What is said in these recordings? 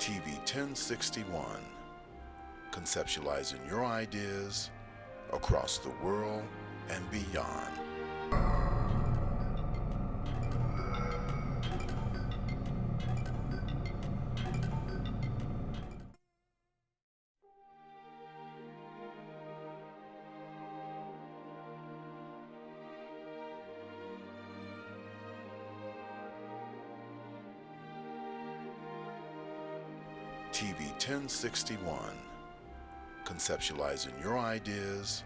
TV 1061, conceptualizing your ideas across the world and beyond. TV 1061, conceptualizing your ideas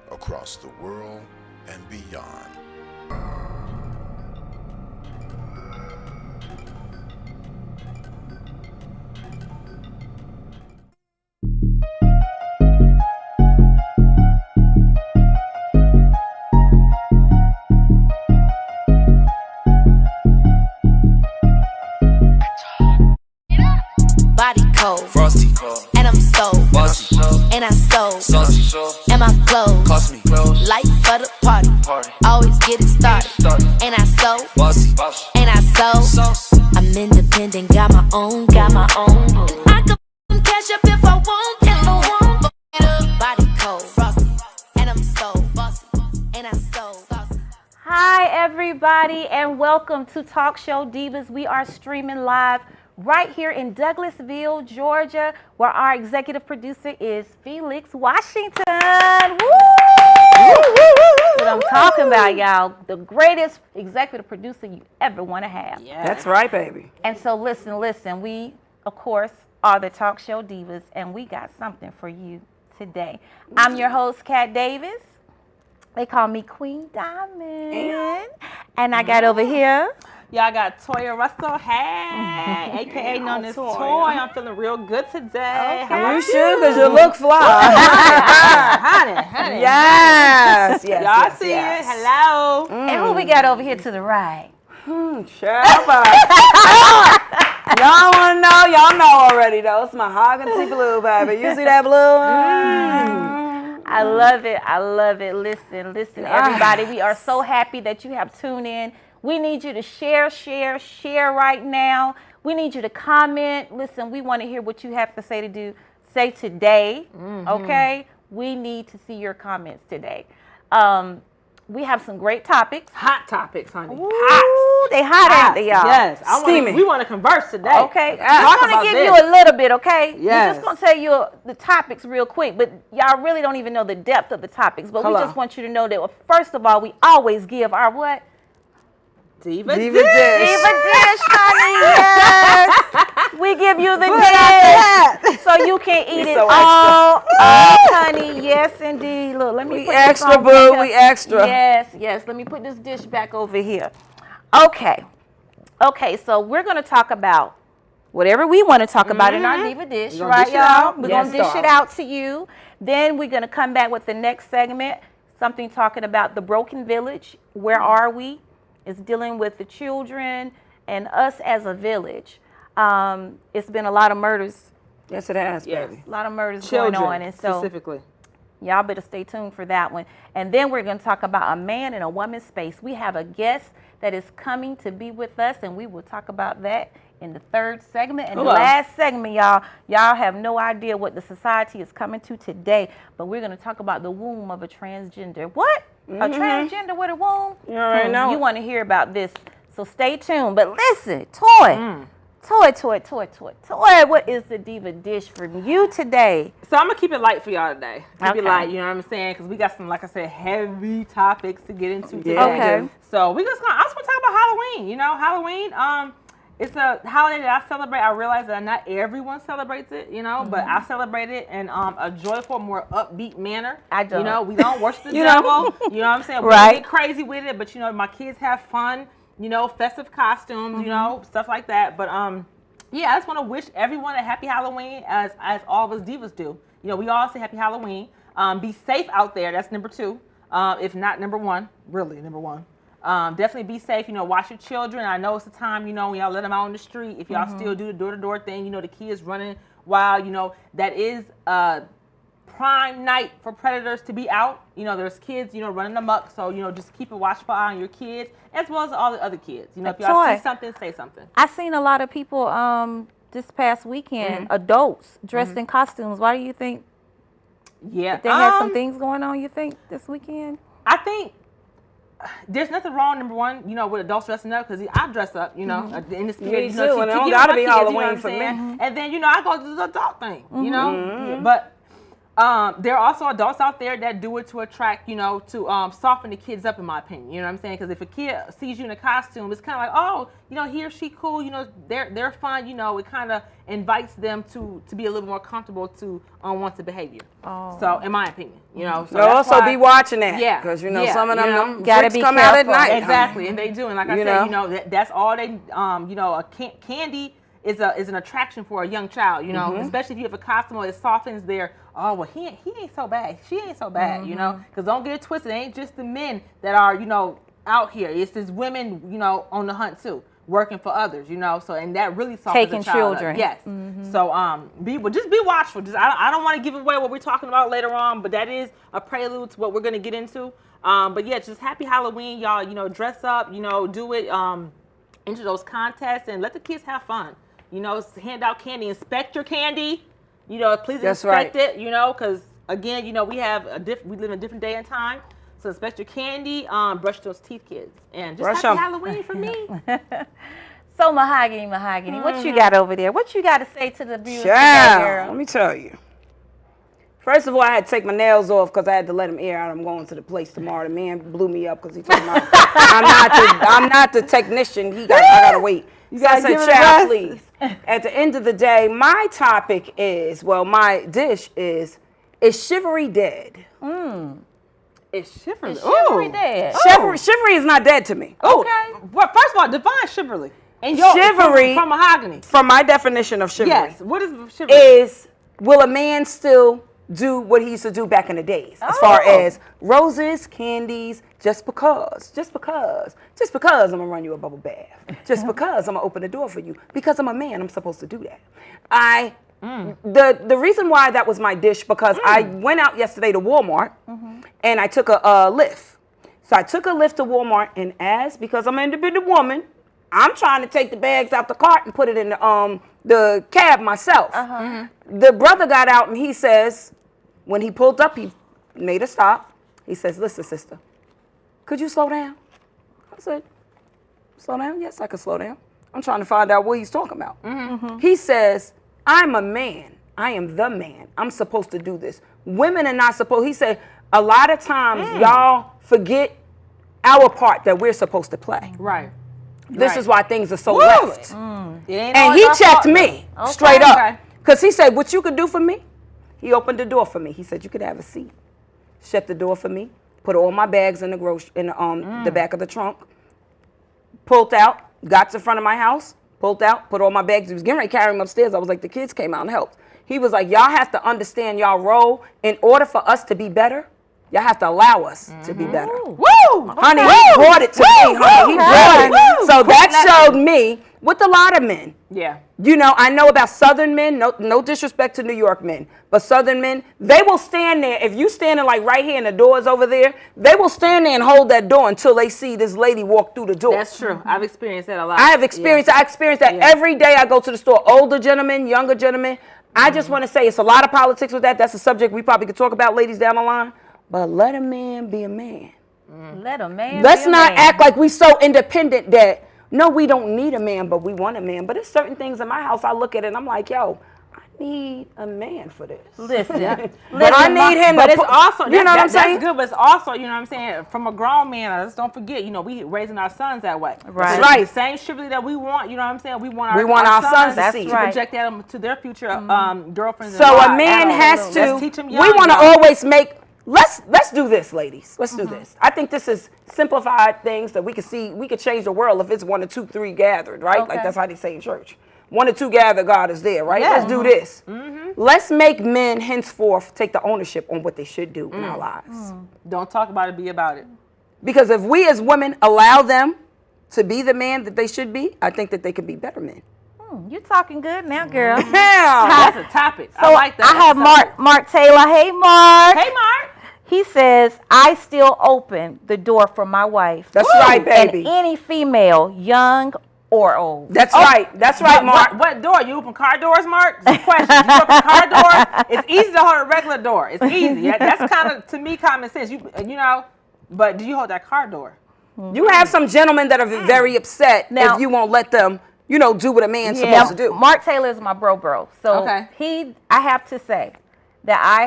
across the world and beyond. Body cold, Frosty, and I'm so bossy, and I so saucy, and my clothes cost me clothes, light for the party. Always get it started, and I so bossy, and I so sauce, I'm independent, got my own. And I can cash up if I want, Fuck it up. Body cold, frosty, and I'm so bossy, and I so saucy. Hi, everybody, and welcome to Talk Show Divas. We are streaming live right here in Douglasville, Georgia, where our executive producer is Felix Washington. Woo! That's what I'm talking about, y'all. The greatest executive producer you ever want to have. Yeah. That's right, baby. And so listen, we, of course, are the Talk Show Divas, and we got something for you today. I'm your host, Kat Davis. They call me Queen Diamond. And I got over here. Y'all got Toya Russell, hey, aka known as Toy. I'm feeling real good today. Okay. You should, because you look fly. honey. Yes. Y'all see it? Hello. And who we got over here to the right? Y'all want to know? Y'all know already, though. It's mahogany blue, baby. You see that blue? I love it. Listen, everybody. We are so happy that you have tuned in. We need you to share right now. We need you to comment. Listen, we want to hear what you have to say today. Okay? We need to see your comments today. We have some great topics. Hot topics, honey. Ooh, they hot, ain't they, y'all? Yes. Steamy. We want to converse today. Okay, Talk I'm about going to give this. you a little bit, okay? Yes. We're just going to tell you the topics real quick, but y'all really don't even know the depth of the topics. But we just want you to know that, first of all, we always give our what? Diva Diva dish. dish. Diva dish, honey, yes. We give you the dish so you can eat it so all, honey. Yes, indeed. Look, let me We put this extra, on boo. here. We extra. Yes. Let me put this dish back over here. Okay, so we're going to talk about whatever we want to talk about in our Diva dish, gonna right, dish it y'all? out? We're Yes, going to dish darling. it out to you. Then we're going to come back with the next segment, something talking about the broken village. Where are we? It's dealing with the children and us as a village. It's been a lot of murders. Yes, it has, Yes. baby. A lot of murders Children, going on, and so specifically. y'all better stay tuned for that one. And then we're going to talk about a man and a woman's space. We have a guest that is coming to be with us, and we will talk about that in the third segment. And the last segment, y'all have no idea what the society is coming to today, but we're going to talk about the womb of a transgender. What? A transgender with a womb? You already know. You want to hear about this, so stay tuned. But listen, Toy, what is the Diva dish from you today? So I'm going to keep it light for y'all today. Keep Okay. it light, you know what I'm saying? Because we got some, like I said, heavy topics to get into today. Yeah, Okay. So I just want to talk about Halloween. You know, Halloween, it's a holiday that I celebrate. I realize that not everyone celebrates it, you know, but I celebrate it in a joyful, more upbeat manner. I don't. You know, we don't worship the You know. devil. You know what I'm saying? We Right. don't get crazy with it, but, you know, my kids have fun, you know, festive costumes, you know, stuff like that. But, yeah, I just want to wish everyone a happy Halloween as all of us divas do. You know, we all say happy Halloween. Be safe out there. That's number 2. If not number 1, really number 1. Definitely be safe. You know, watch your children. I know it's the time, you know, when y'all let them out on the street. If y'all still do the door-to-door thing, you know, the kids running wild, you know, that is prime night for predators to be out. You know, there's kids, you know, running amok. So, you know, just keep a watchful eye on your kids as well as all the other kids. You know, if y'all Toy. see something, say something. I seen a lot of people this past weekend, adults dressed in costumes. Why do you think Yeah. they had some things going on, you think, this weekend? I think there's nothing wrong, number one, with adults dressing up, because I dress up, in the spirit. Me too, and it don't gotta be Halloween for me. And then, I go to the adult thing, Yeah, but there are also adults out there that do it to attract, to soften the kids up, in my opinion. You know what I'm saying? Because if a kid sees you in a costume, it's kind of like, oh, he or she cool, they're fun, it kind of invites them to be a little more comfortable to unwanted behavior. Oh. So, in my opinion, So also be watching that. Yeah. Because, some of them gotta be come careful. out at night. Exactly, and they do. And like I said, that's all they, candy is an attraction for a young child, especially if you have a costume that softens their, oh, well, he ain't so bad. She ain't so bad, because don't get it twisted. It ain't just the men that are, out here. It's this women, on the hunt too, working for others, so, and that really softens taking the child children. up. Yes. So, just be watchful. I don't want to give away what we're talking about later on, but that is a prelude to what we're going to get into. But yeah, just happy Halloween, y'all. Dress up, do it, enter those contests and let the kids have fun. Hand out candy, inspect your candy. Please inspect it. Because again, we live in a different day and time. So inspect your candy. Brush those teeth, kids, and just happy Halloween for me. So Mahogany, what you got over there? What you got to say to the viewers today, girl? Let me tell you. First of all, I had to take my nails off because I had to let him air out. I'm going to the place tomorrow. The man blew me up because he told me I'm not the technician. I gotta wait. You guys say, child, please. At the end of the day, my topic is, my dish is Chivalry dead? Is chivalry? Is chivalry dead? Chivalry is not dead to me. Okay. Well, first of all, define chivalry. And chivalry from Mahogany. From my definition of chivalry. Yes. What is chivalry? Is, will a man still do what he used to do back in the days, as far as roses, candies, just because I'm gonna run you a bubble bath, just because I'm gonna open the door for you, because I'm a man, I'm supposed to do that. The reason why that was my dish, because I went out yesterday to Walmart and I took a lift. So I took a lift to Walmart, and because I'm an independent woman, I'm trying to take the bags out the cart and put it in the cab myself. The brother got out and he says, when he pulled up, he made a stop. He says, listen, sister, could you slow down? I said, slow down? Yes, I can slow down. I'm trying to find out what he's talking about. He says, I'm a man. I am the man. I'm supposed to do this. Women are not supposed. He said, a lot of times y'all forget our part that we're supposed to play. Right. This is why things are so left. And he checked me straight up. Because he said, what you could do for me? He opened the door for me. He said, you could have a seat. Shut the door for me. Put all my bags in the back of the trunk. Pulled out. Got to the front of my house. Pulled out. Put all my bags. He was getting ready to carry them upstairs. I was like, the kids came out and helped. He was like, y'all have to understand y'all role. In order for us to be better, y'all have to allow us to be better. Woo! Honey, he brought it to me, honey. He brought it. So that showed me, with a lot of men. Yeah. I know about Southern men, no disrespect to New York men, but Southern men, they will stand there. If you standing like right here and the door's over there, they will stand there and hold that door until they see this lady walk through the door. That's true. I've experienced that a lot. I experience that every day I go to the store. Older gentlemen, younger gentlemen. I just want to say it's a lot of politics with that. That's a subject we probably could talk about, ladies, down the line. But let a man be a man. Let a man Let's be a not man. act like we so independent that, no, we don't need a man, but we want a man. But there's certain things in my house I look at it and I'm like, yo, I need a man for this. Listen. But I need him But to it's also, you know what I'm saying? That's good, but it's also, you know what I'm saying, from a grown man, let's don't forget, we raising our sons that way. Right. So Right. the same chivalry that we want, you know what I'm saying? We want our sons to to see. project that to their future girlfriends. So and a man has to, Let's teach them young, we want to y'all. always make, let's do this, ladies. Let's do this. I think this is simplified things that we can see. We could change the world if it's 1 or 2, 3 gathered, right? Okay. Like that's how they say in church. 1 or 2 gathered, God is there, right? Yeah. Let's do this. Let's make men henceforth take the ownership on what they should do in our lives. Don't talk about it, be about it. Because if we as women allow them to be the man that they should be, I think that they can be better men. You talking good now, girl. Yeah. That's a topic. I like that. I have Mark Taylor. Hey, Mark. Hey, Mark. He says, I still open the door for my wife. That's right, baby. And any female, young or old. That's right. That's right, Mark. What door? You open car doors, Mark? Question. You open car door? It's easy to hold a regular door. It's easy. That's kind of, to me, common sense. You know, but do you hold that car door? You have some gentlemen that are very upset Now- if you won't let them, do what a man's supposed to do. Mark Taylor is my bro. So I have to say that I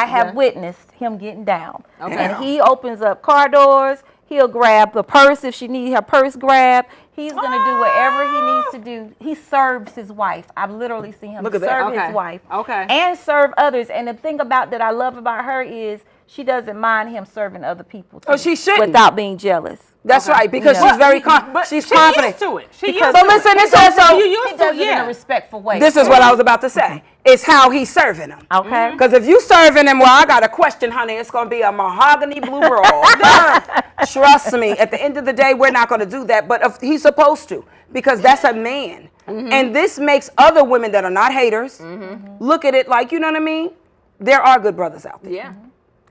have witnessed him getting down. Okay. And he opens up car doors. He'll grab the purse if she needs her purse grabbed. He's going to do whatever he needs to do. He serves his wife. I've literally seen him serve his wife and serve others. And the thing about that I love about her is she doesn't mind him serving other people. Oh, she shouldn't. Without being jealous. That's right, because she's very she's confident. Used to it. But listen, this also You He used to does it, it in yeah. a respectful way. this is what I was about to say. It's how he's serving them. Okay. Because if you serving him, well, I got a question, honey. It's going to be a mahogany blue brawl. Trust me. At the end of the day, we're not going to do that. But if he's supposed to, because that's a man. And this makes other women that are not haters look at it like, you know what I mean? There are good brothers out there. Yeah.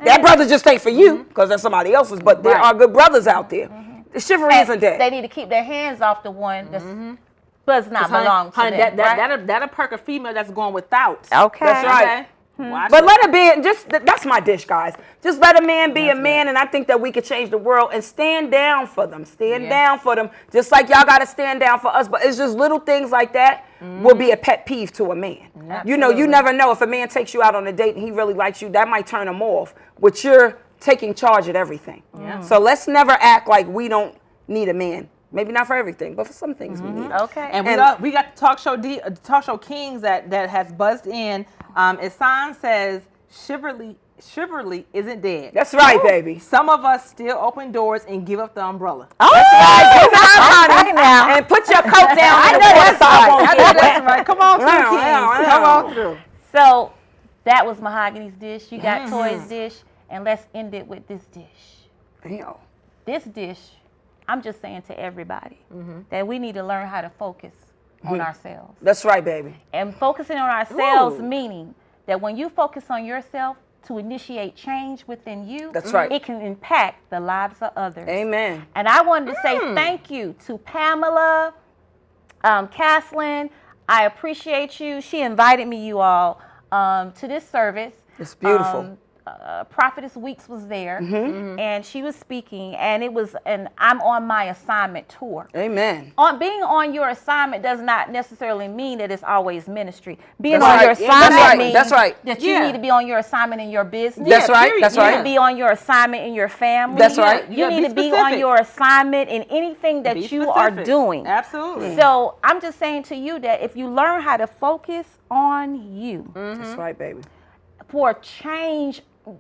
That brother just ain't for you because that's somebody else's. But there are good brothers out there. The chivalry isn't dead. They need to keep their hands off the one that does not belong to them. That'll perk a female that's going without. Okay. That's right. Okay. Watch But it. let it be, that's my dish, guys. Just let a man be a man, and I think that we could change the world and stand down for them. Stand down for them, just like y'all got to stand down for us. But it's just little things like that will be a pet peeve to a man. You know, you never know if a man takes you out on a date and he really likes you, that might turn him off, but you're taking charge of everything. So let's never act like we don't need a man. Maybe not for everything, but for some things we need. Okay. And we got talk show kings that has buzzed in. Isan says chivalry isn't dead. That's right, baby. Some of us still open doors and give up the umbrella. That's right. Give it up, Okay, now. and put your coat down. I and know the that's water right. won't I get know wet. That's right. Come on through, Wow, kings. wow, Come wow. on through. So that was Mahogany's dish. You got Toy's dish. And let's end it with this dish. Damn. This dish, I'm just saying to everybody that we need to learn how to focus on ourselves. That's right, baby. And focusing on ourselves meaning that when you focus on yourself to initiate change within you, That's right. it can impact the lives of others. Amen. And I wanted to say thank you to Pamela, Caslin. I appreciate you. She invited me, you all, to this service. It's beautiful. Prophetess Weeks was there, and she was speaking, and it was an I'm on my assignment tour. Amen. Being on your assignment does not necessarily mean that it's always ministry. Being That's on right. your Yeah, that's assignment right. means That's right. that you need to be on your assignment in your business. That's right. period. That's You need right. to be on your assignment in your family. That's right. You gotta need be to be specific. on your assignment in anything that Be you are specific. doing. Absolutely. So I'm just saying to you that if you learn how to focus on you That's right, baby. for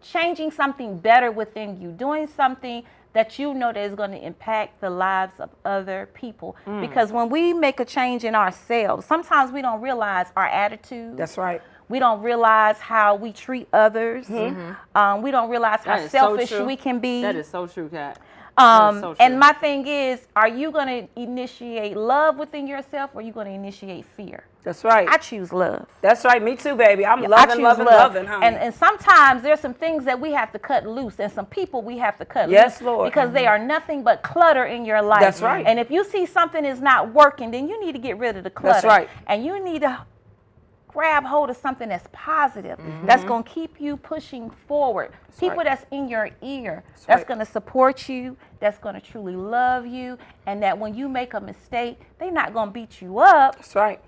changing something better within you, doing something that you know that is going to impact the lives of other people. Because when we make a change in ourselves, sometimes we don't realize our attitude. That's right. We don't realize how we treat others. We don't realize how That is so selfish true. we can be. That is so true, Kat. That is so true. And my thing is, are you going to initiate love within yourself, or are you going to initiate fear? That's right. I choose love. That's right. Me too, baby. I'm I loving, choose loving, love. loving, honey. And sometimes there's some things that we have to cut loose, and some people we have to cut Yes, loose Lord. because they are nothing but clutter in your life. That's right. And if you see something is not working, then you need to get rid of the clutter. That's right. And you need to grab hold of something that's positive, that's going to keep you pushing forward. People right. that's in your ear, that's right. going to support you, that's going to truly love you, and that when you make a mistake, they're not going to beat you up. That's right.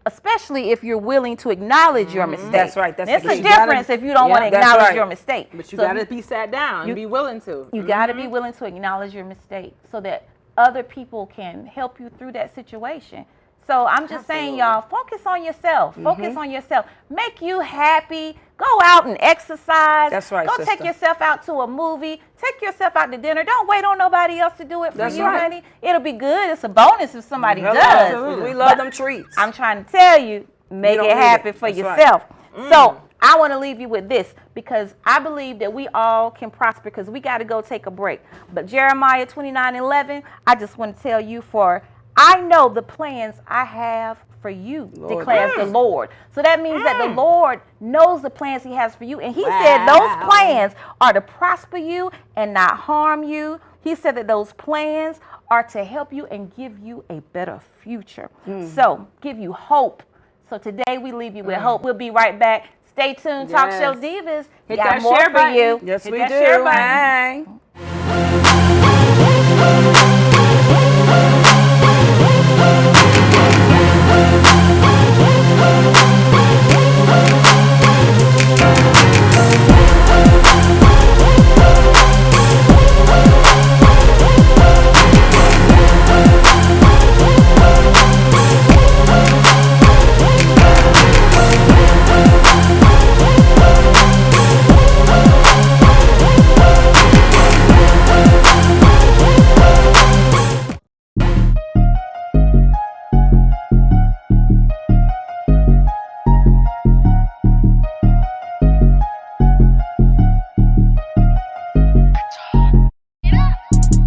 Especially if you're willing to acknowledge your mistake. That's right. That's It's the a key. difference if you don't want to that's acknowledge right. your mistake. But you So got to be sat down and be willing to. You got to be willing to acknowledge your mistake so that other people can help you through that situation. So I'm just saying, y'all, focus on yourself. Focus on yourself. Make you happy. Go out and exercise. That's right, Go sister. take yourself out to a movie. Take yourself out to dinner. Don't wait on nobody else to do it for That's you, right. honey. It'll be good. It's a bonus if somebody Hello. does. We love them treats. I'm trying to tell you, make don't it need happen it. for That's right. yourself. So I want to leave you with this because I believe that we all can prosper because we got to go take a break. But Jeremiah 29:11, I just want to tell you I know the plans I have for you, declares the Lord. So that means that the Lord knows the plans he has for you. And he said those plans are to prosper you and not harm you. He said that those plans are to help you and give you a better future. So give you hope. So today we leave you with hope. We'll be right back. Stay tuned. Talk Show Divas. Hit Got that more share for button. you. Yes, Hit we that do. share button. Hey.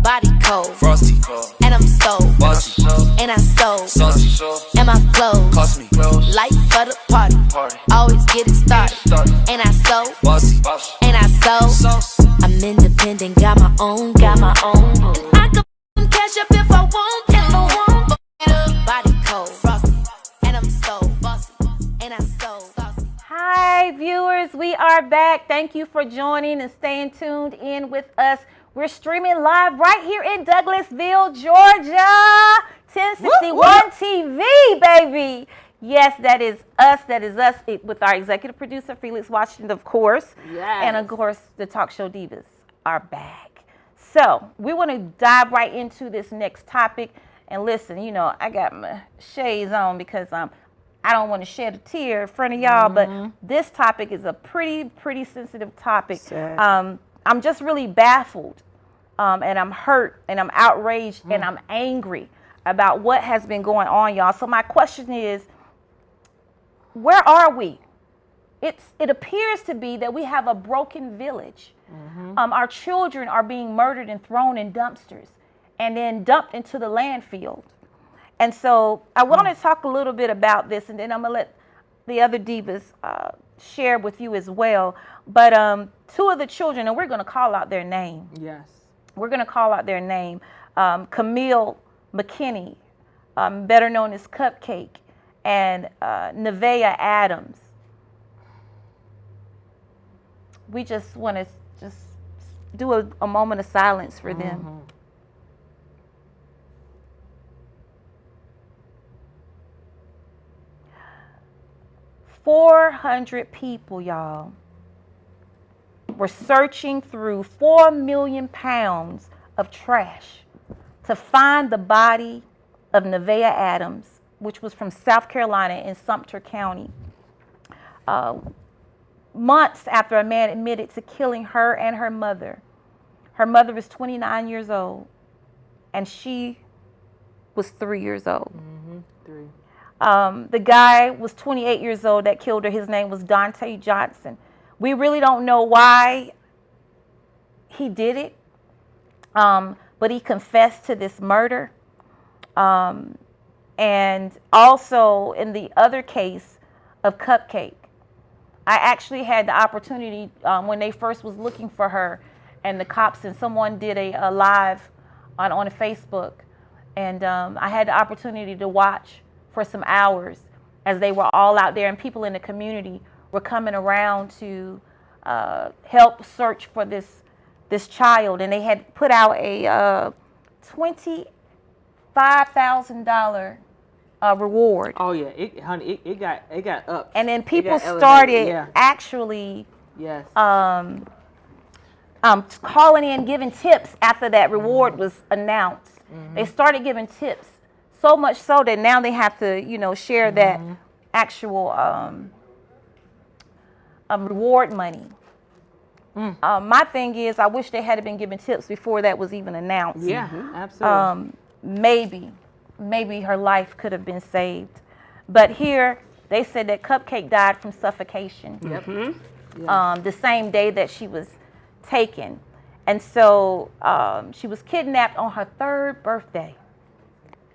Body cold, Frosty, and I'm so bossy, and I so saucy, and my clothes cost me, light for the party. Always get it started, and I so bossy, and I so sauce, I'm independent, got my own. I could cash up if I want, Fuck it up. Body cold, frosty, and I'm so bossy, and I so saucy. Hi, viewers. We are back. Thank you for joining and staying tuned in with us. We're streaming live right here in Douglasville, Georgia. 1061 TV, baby. Yes, that is us. With our executive producer, Felix Washington, of course. Yes. And, of course, the Talk Show Divas are back. So we want to dive right into this next topic. And listen, you know, I got my shades on because I don't want to shed a tear in front of y'all, but this topic is a pretty sensitive topic. I'm just really baffled, and I'm hurt, and I'm outraged, and I'm angry about what has been going on, y'all. So my question is, where are we? It appears to be that we have a broken village. Our children are being murdered and thrown in dumpsters and then dumped into the landfill. And so I want to talk a little bit about this, and then I'm going to let the other divas share with you as well. But two of the children, and we're going to call out their name. Yes. We're going to call out their name. Camille McKinney, better known as Cupcake, and Nevaeh Adams. We just want to just do a moment of silence for them. 400 people, y'all, were searching through 4 million pounds of trash to find the body of Nevaeh Adams, which was from South Carolina in Sumter County. Months after a man admitted to killing her and her mother. Her mother was 29 years old, and she was 3 years old. 3. The guy was 28 years old that killed her. His name was Dante Johnson. We really don't know why he did it, but he confessed to this murder. And also in the other case of Cupcake, I actually had the opportunity when they first was looking for her, and the cops and someone did a live on Facebook, and I had the opportunity to watch for some hours as they were all out there, and people in the community were coming around to help search for this child, and they had put out a $25,000 reward. Oh yeah, it got up. And then people started actually calling in, giving tips after that reward was announced. They started giving tips, so much so that now they have to, share that actual reward money. My thing is, I wish they had been giving tips before that was even announced. Yeah, absolutely. Maybe her life could have been saved. But here, they said that Cupcake died from suffocation. The same day that she was taken. And so she was kidnapped on her 3rd birthday.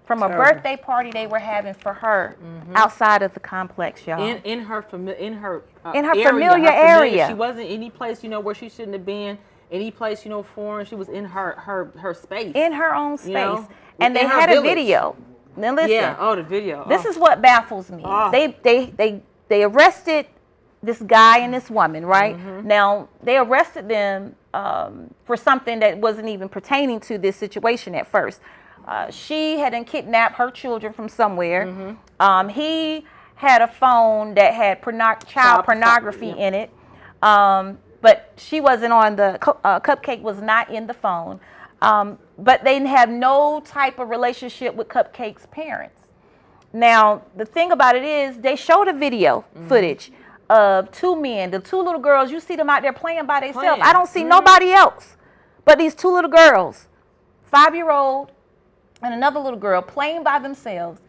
from a birthday party they were having for her outside of the complex, y'all. In her familiar area. She wasn't any place, where she shouldn't have been. Any place, foreign. She was in her space. In her own space. And they had a video. Now listen. Yeah. The video. This is what baffles me. They arrested this guy and this woman, right? Now, they arrested them for something that wasn't even pertaining to this situation at first. She had kidnapped her children from somewhere. He had a phone that had child pornography in it. But she wasn't on the, Cupcake was not in the phone. But they didn't have no type of relationship with Cupcake's parents. Now, the thing about it is, they showed a video footage of two men, the two little girls. You see them out there playing by themselves. I don't see nobody else but these two little girls, 5-year-old and another little girl playing by themselves.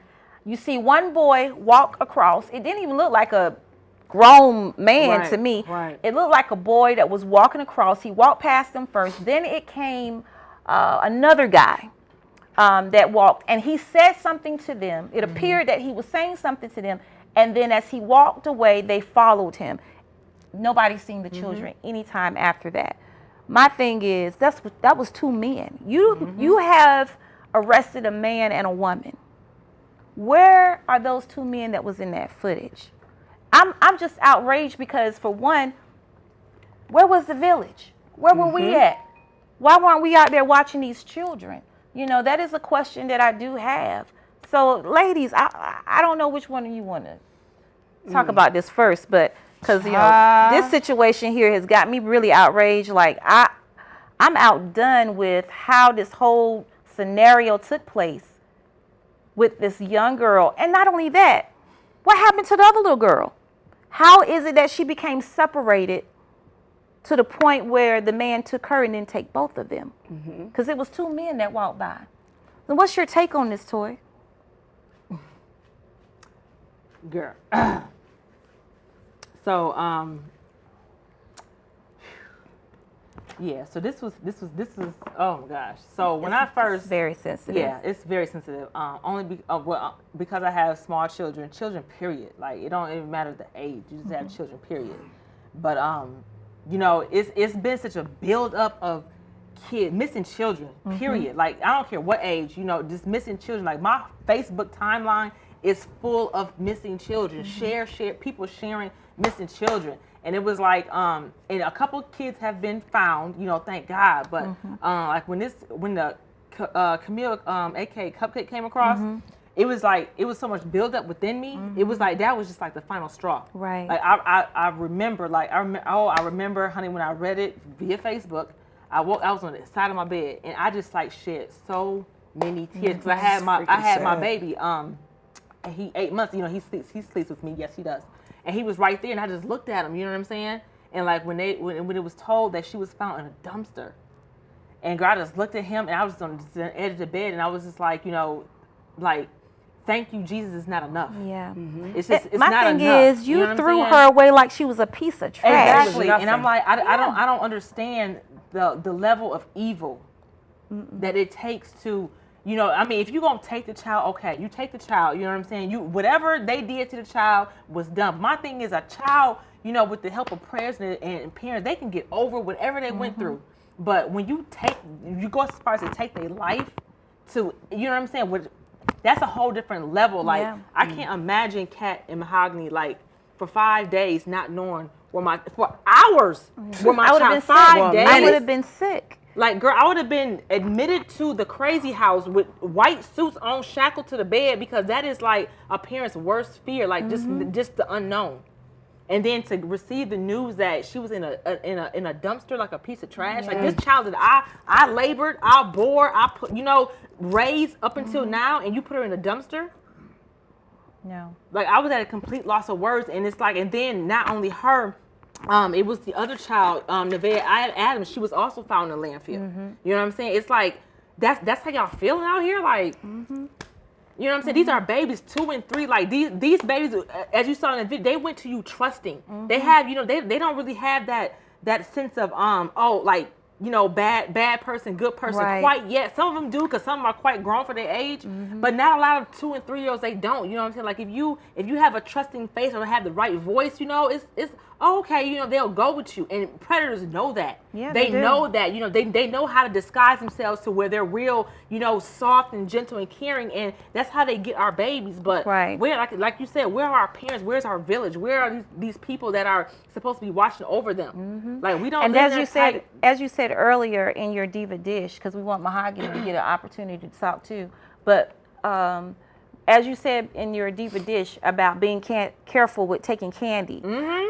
You see one boy walk across. It didn't even look like a grown man to me. Right. It looked like a boy that was walking across. He walked past them first. Then it came another guy that walked, and he said something to them. It appeared that he was saying something to them, and then as he walked away, they followed him. Nobody seen the children anytime after that. My thing is, that was two men. You have arrested a man and a woman. Where are those two men that was in that footage? I'm just outraged because, for one, where was the village? Where were we at? Why weren't we out there watching these children? That is a question that I do have. So, ladies, I don't know which one of you want to talk about this first, but because, this situation here has got me really outraged. Like, I'm outdone with how this whole scenario took place with this young girl. And not only that, what happened to the other little girl? How is it that she became separated to the point where the man took her and then take both of them? Because it was two men that walked by. And what's your take on this, Toy? Girl. So, so this was oh my gosh. So when I first, it's very sensitive. Yeah, it's very sensitive. Only because I have small children, period. Like, it don't even matter the age. You just have children, period. But it's been such a build-up of missing children, period. Like, I don't care what age, just missing children. Like, my Facebook timeline is full of missing children. Share, people sharing missing children. And it was like, and a couple kids have been found, thank God. But like when the Camille, aka Cupcake, came across, it was so much buildup within me. It was like, that was just like the final straw. Right. Like, I remember, honey, when I read it via Facebook, I was on the side of my bed and I just like shed so many tears because I had my baby. And he 8 months. He sleeps with me. Yes, he does. And he was right there, and I just looked at him. You know what I'm saying? And like when it was told that she was found in a dumpster, and I just looked at him, and I was on the edge of the bed, and I was just like, like, thank you, Jesus is not enough. Yeah. It's just, it's my not thing enough. is, you threw her away like she was a piece of trash. Exactly. And I'm like, I don't understand the level of evil that it takes to. If you're going to take the child, okay, you take the child, you know what I'm saying? Whatever they did to the child was done. My thing is, a child, with the help of prayers and parents, they can get over whatever they went through. But when you go as far as to take their life to, you know what I'm saying? That's a whole different level. Like, I can't imagine Kat and Mahogany, like, for 5 days not knowing for hours where my child, 5 days. I would have been sick. Like, girl, I would have been admitted to the crazy house with white suits on, shackled to the bed, because that is like a parent's worst fear, like just the unknown. And then to receive the news that she was in a dumpster, like a piece of trash. Like, this child that I labored, I bore, I put, raised up until now, and you put her in a dumpster. No. Like, I was at a complete loss of words, and it's like, and then not only her. It was the other child, Nevaeh Adams. She was also found in a landfill. You know what I'm saying? It's like, that's how y'all feeling out here? Like, you know what I'm saying? These are babies 2 and 3. Like, these babies, as you saw in the video, they went to you trusting. They have, they don't really have that sense of, like, bad person, good person quite yet. Some of them do, because some of them are quite grown for their age, but not a lot of 2 and 3 year olds, they don't. You know what I'm saying? Like if you have a trusting face or have the right voice, it's okay, they'll go with you. And predators know that. Yeah, they know that, they know how to disguise themselves to where they're real, soft and gentle and caring, and that's how they get our babies. But where, like you said, where are our parents? Where's our village? Where are these people that are supposed to be watching over them? Like we don't. And as you said earlier in your Diva Dish, because we want Mahogany to get an opportunity to talk too, but as you said in your Diva Dish about being careful with taking candy,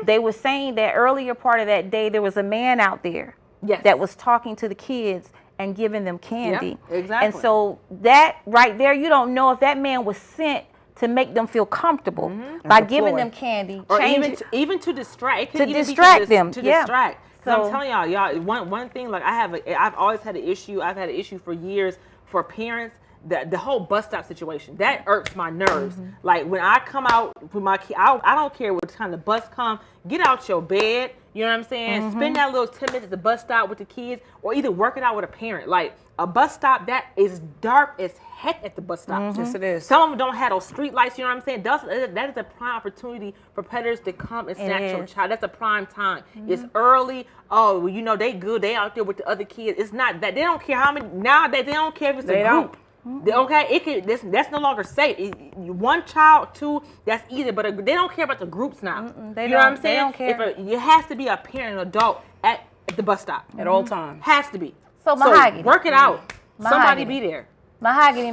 they were saying that earlier part of that day there was a man out there that was talking to the kids and giving them candy. Yeah, exactly. And so that right there, you don't know if that man was sent to make them feel comfortable by giving them candy, or even to distract. To distract them. To distract. So I'm telling y'all, one thing, like I've always had an issue. I've had an issue for years for parents. The whole bus stop situation, that irks my nerves. Like when I come out with my kid, I don't care what time the bus come, get out your bed, you know what I'm saying? Spend that little 10 minutes at the bus stop with the kids, or either work it out with a parent. Like a bus stop that is dark as heck at the bus stop. Yes, it is. Some of them don't have those street lights, you know what I'm saying? That is a prime opportunity for predators to come and snatch your child. That's a prime time. It's early. Oh, well, they good. They out there with the other kids. It's not that. They don't care how many, nowadays they don't care if it's a group. Okay, that's no longer safe. One child, 2, that's easy, but they don't care about the groups now. You know what I'm saying? They don't care. It has to be a parent, an adult at the bus stop at all times. Has to be. So Mahogany, work it out. Somebody be there. Mahogany,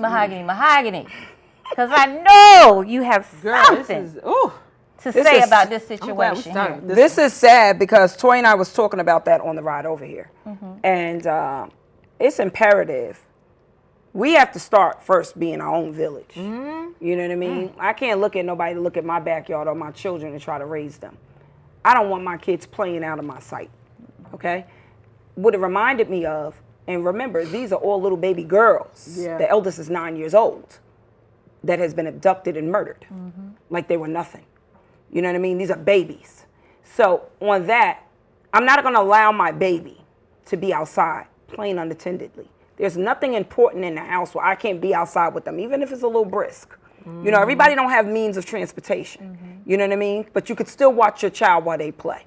because I know you have something to say about this situation. This is sad because Toy and I was talking about that on the ride over here, and it's imperative. We have to start first being our own village. You know what I mean? I can't look at nobody to look at my backyard or my children and try to raise them. I don't want my kids playing out of my sight, okay? What it reminded me of, and remember, these are all little baby girls. Yeah. The eldest is 9 years old that has been abducted and murdered like they were nothing. You know what I mean? These are babies. So on that, I'm not gonna allow my baby to be outside playing unattendedly. There's nothing important in the house where I can't be outside with them, even if it's a little brisk. You know, everybody don't have means of transportation. You know what I mean? But you could still watch your child while they play.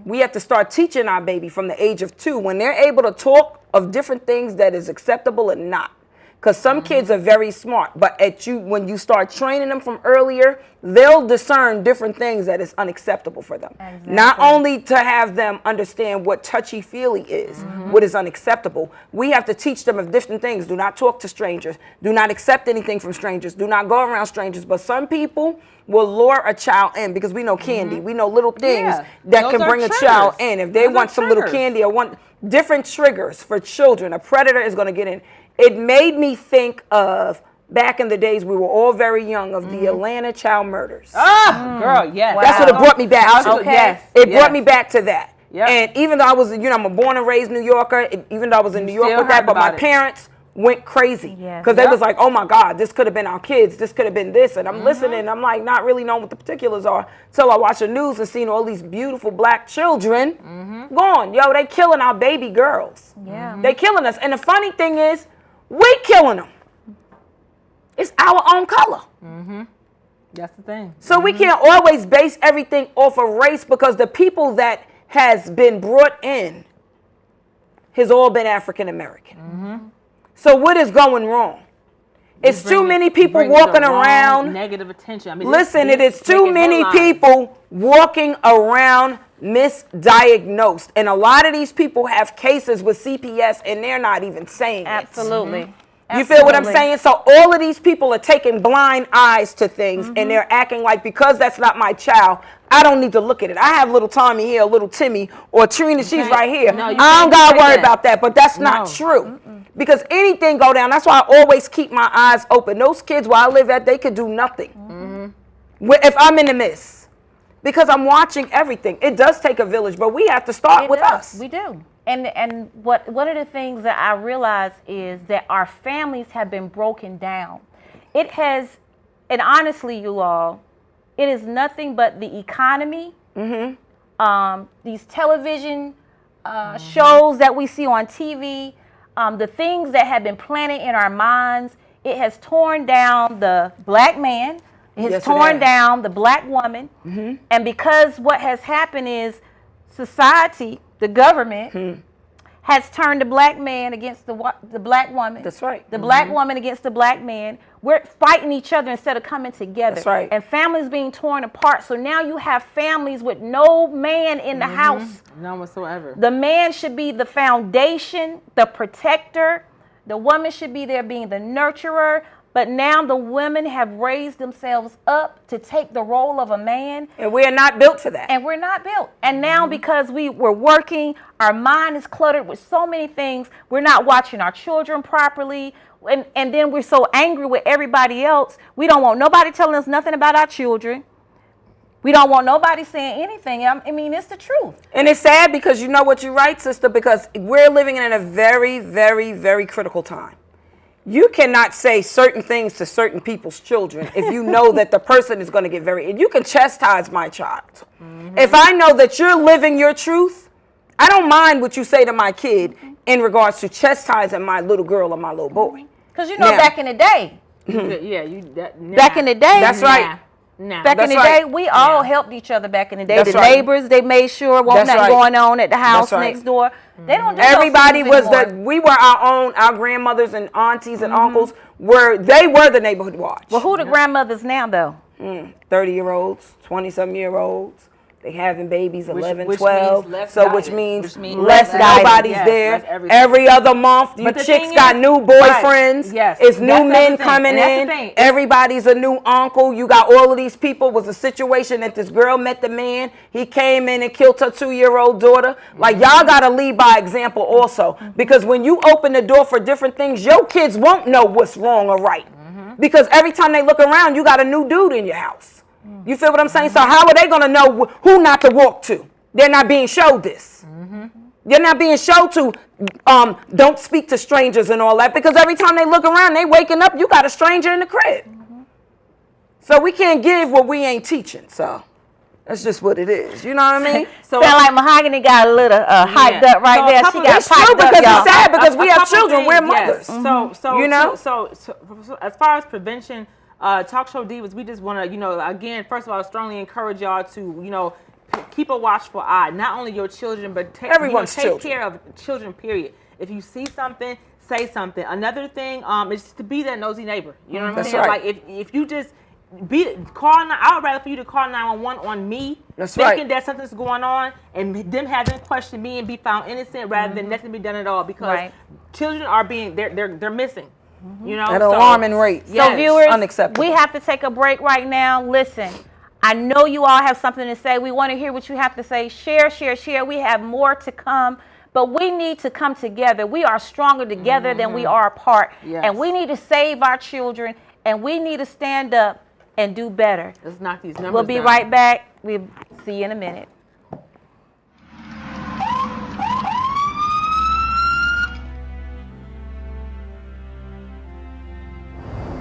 We have to start teaching our baby from the age of 2 when they're able to talk of different things that is acceptable and not. Because some kids are very smart, but when you start training them from earlier, they'll discern different things that is unacceptable for them. Exactly. Not only to have them understand what touchy-feely is, what is unacceptable, we have to teach them of different things. Do not talk to strangers. Do not accept anything from strangers. Do not go around strangers. But some people will lure a child in because we know candy. We know little things that can bring a child in. If they want some little candy or want different triggers for children, a predator is going to get in. It made me think of back in the days we were all very young of the Atlanta child murders. Girl, yes. That's what it brought me back to. Yes. It brought me back to that. Yep. And even though I was, I'm a born and raised New Yorker, even though I was in New York with that, but my parents went crazy because they was like, oh my God, this could have been our kids. This could have been this. And I'm listening and I'm like not really knowing what the particulars are till I watch the news and seen all these beautiful black children gone. Yo, they killing our baby girls. Yeah. They killing us. And the funny thing is, we killing them. It's our own color. That's the thing. So we can't always base everything off of race because the people that has been brought in has all been African American. So what is going wrong? It's too many people walking around. Negative attention. I mean, listen, it is too many people walking around misdiagnosed. And a lot of these people have cases with CPS and they're not even saying it. Absolutely. You feel what I'm saying? So all of these people are taking blind eyes to things and they're acting like because that's not my child, I don't need to look at it. I have little Tommy here, little Timmy, or Trina, she's right here. No, I don't got to worry about that, but that's not true. Because anything go down, that's why I always keep my eyes open. Those kids where I live at, they could do nothing. If I'm in the midst. Because I'm watching everything. It does take a village, but we have to start with us. We do. And one of the things that I realize is that our families have been broken down. It has, and honestly, you all, it is nothing but the economy, these television shows that we see on TV, the things that have been planted in our minds, it has torn down the black man. It has torn down the black woman. And because what has happened is society, the government, has turned the black man against the black woman. That's right. The black woman against the black man. We're fighting each other instead of coming together. That's right. And families being torn apart. So now you have families with no man in the house. None whatsoever. The man should be the foundation, the protector. The woman should be there being the nurturer. But now the women have raised themselves up to take the role of a man. And we are not built for that. And we're not built. And now because we're working, our mind is cluttered with so many things. We're not watching our children properly. And then we're so angry with everybody else. We don't want nobody telling us nothing about our children. We don't want nobody saying anything. I mean, it's the truth. And it's sad because you know what you're right, sister, because we're living in a very, very, very critical time. You cannot say certain things to certain people's children if you know that the person is going to get very... You can chastise my child. If I know that you're living your truth, I don't mind what you say to my kid in regards to chastising my little girl or my little boy. Because you know, back in the day... Back in the day... That's right. Back in the day, we all helped each other back in the day. That's the right. neighbors, they made sure wasn't nothing going on at the house next door. They don't do Everybody those things was anymore. we were our grandmothers and aunties and uncles were the neighborhood watch. Well, who the grandmothers now, though? 30-year-olds, 20-some-year-olds. They having babies, 11, which 12. Which means means less guidance. nobody's Yes, there. that's everything. Every other month, you But the chicks thing got is- new boyfriends. Yes, It's new that's men everything. coming And that's the in. thing. Everybody's a new uncle. You got all of these people. It was a situation that this girl met the man. He came in and killed her 2-year-old daughter. Like, y'all got to lead by example also. Because when you open the door for different things, your kids won't know what's wrong or right. Because every time they look around, you got a new dude in your house. You feel what I'm saying? So how are they going to know who not to walk to? They're not being showed this. They're not being showed to don't speak to strangers and all that. Because every time they look around, they waking up, you got a stranger in the crib. So we can't give what we ain't teaching. So that's just what it is. You know what I mean? So sound like Mahogany got a little hyped up right there. She got It's true piped up, because y'all. it's sad because we have couple children. things, We're yes. mothers. So You know? So as far as prevention, Talk Show Divas, we just want to, again, first of all, strongly encourage y'all to, keep a watchful eye. Not only your children, but take care of children, period. If you see something, say something. Another thing is to be that nosy neighbor. You know what I'm saying? Right. Like, if you just I would rather for you to call 911 on me, thinking that something's going on, and them having questioned me and be found innocent rather than nothing be done at all. Because children are they're missing. At an alarming rate. So viewers, unacceptable. we have to take a break right now. Listen, I know you all have something to say. We want to hear what you have to say. Share. We have more to come. But we need to come together. We are stronger together than we are apart. Yes. And we need to save our children. And we need to stand up and do better. Let's knock these numbers We'll be down. right back. We'll see you in a minute.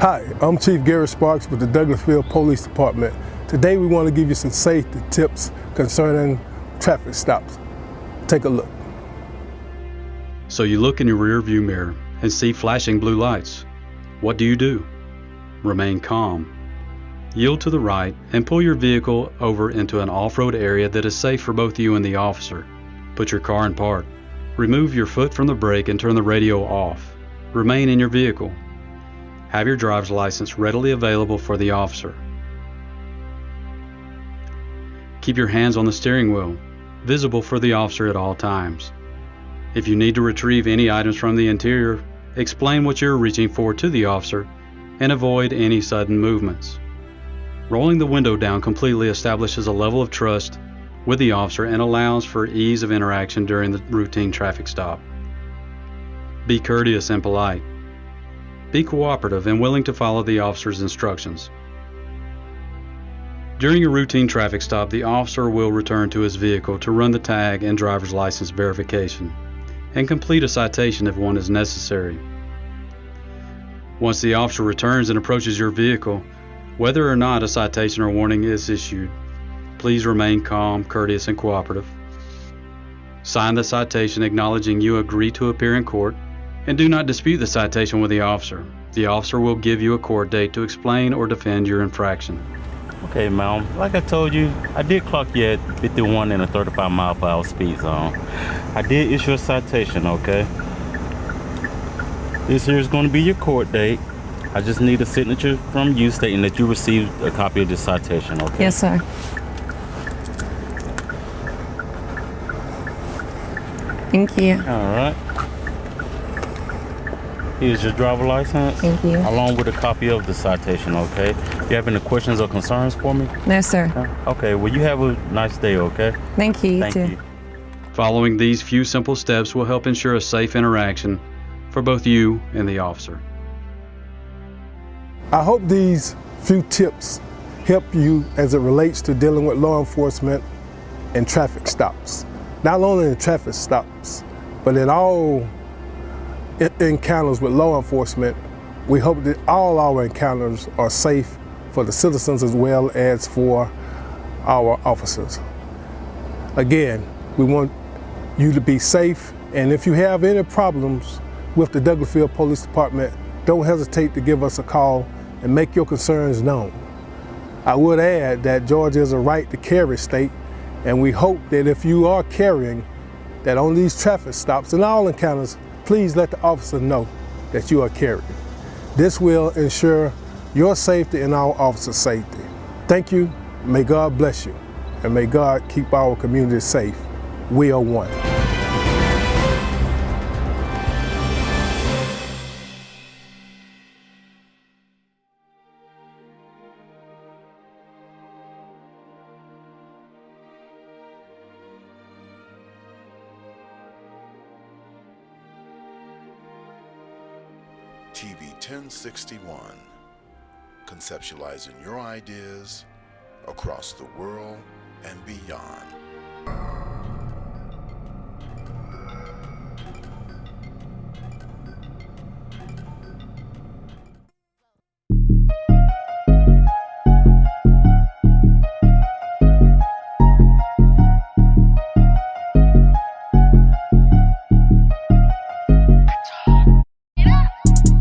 Hi, I'm Chief Gary Sparks with the Douglasville Police Department. Today we want to give you some safety tips concerning traffic stops. Take a look. So you look in your rear view mirror and see flashing blue lights. What do? Remain calm. Yield to the right and pull your vehicle over into an off-road area that is safe for both you and the officer. Put your car in park. Remove your foot from the brake and turn the radio off. Remain in your vehicle. Have your driver's license readily available for the officer. Keep your hands on the steering wheel, visible for the officer at all times. If you need to retrieve any items from the interior, explain what you're reaching for to the officer and avoid any sudden movements. Rolling the window down completely establishes a level of trust with the officer and allows for ease of interaction during the routine traffic stop. Be courteous and polite. Be cooperative and willing to follow the officer's instructions. During a routine traffic stop, the officer will return to his vehicle to run the tag and driver's license verification and complete a citation if one is necessary. Once the officer returns and approaches your vehicle, whether or not a citation or warning is issued, please remain calm, courteous, and cooperative. Sign the citation acknowledging you agree to appear in court, and do not dispute the citation with the officer. The officer will give you a court date to explain or defend your infraction. Okay, ma'am. Like I told you, I did clock you at 51 in a 35-mile-per-hour speed zone. I did issue a citation, okay? This here is going to be your court date. I just need a signature from you stating that you received a copy of this citation, okay? Yes, sir. Thank you. All right. Here's your driver license. Thank you. Along with a copy of the citation, okay? You have any questions or concerns for me? No, sir. Okay, well, you have a nice day, okay? Thank you. Thank too. you. Following these few simple steps will help ensure a safe interaction for both you and the officer. I hope these few tips help you as it relates to dealing with law enforcement and traffic stops. Not only in traffic stops, but in all encounters with law enforcement. We hope that all our encounters are safe for the citizens as well as for our officers. Again, we want you to be safe, and if you have any problems with the Douglasville Police Department, don't hesitate to give us a call and make your concerns known. I would add that Georgia is a right to carry state, and we hope that if you are carrying, that on these traffic stops and all encounters, please let the officer know that you are carrying. This will ensure your safety and our officers' safety. Thank you, may God bless you, and may God keep our community safe. We are one. TV 1061, conceptualizing your ideas across the world and beyond.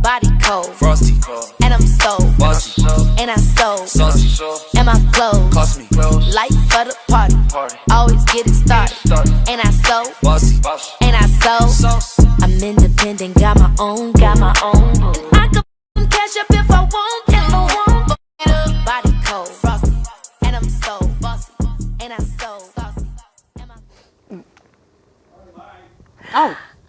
Body cold, frosty, and I'm so bossy, and I so saucy, and my clothes cost me light for the party. Always get it started, and I so bossy, and I so I'm independent, got my own. I can cash up if I want, Body cold, frosty, and I'm so bossy, and I so saucy.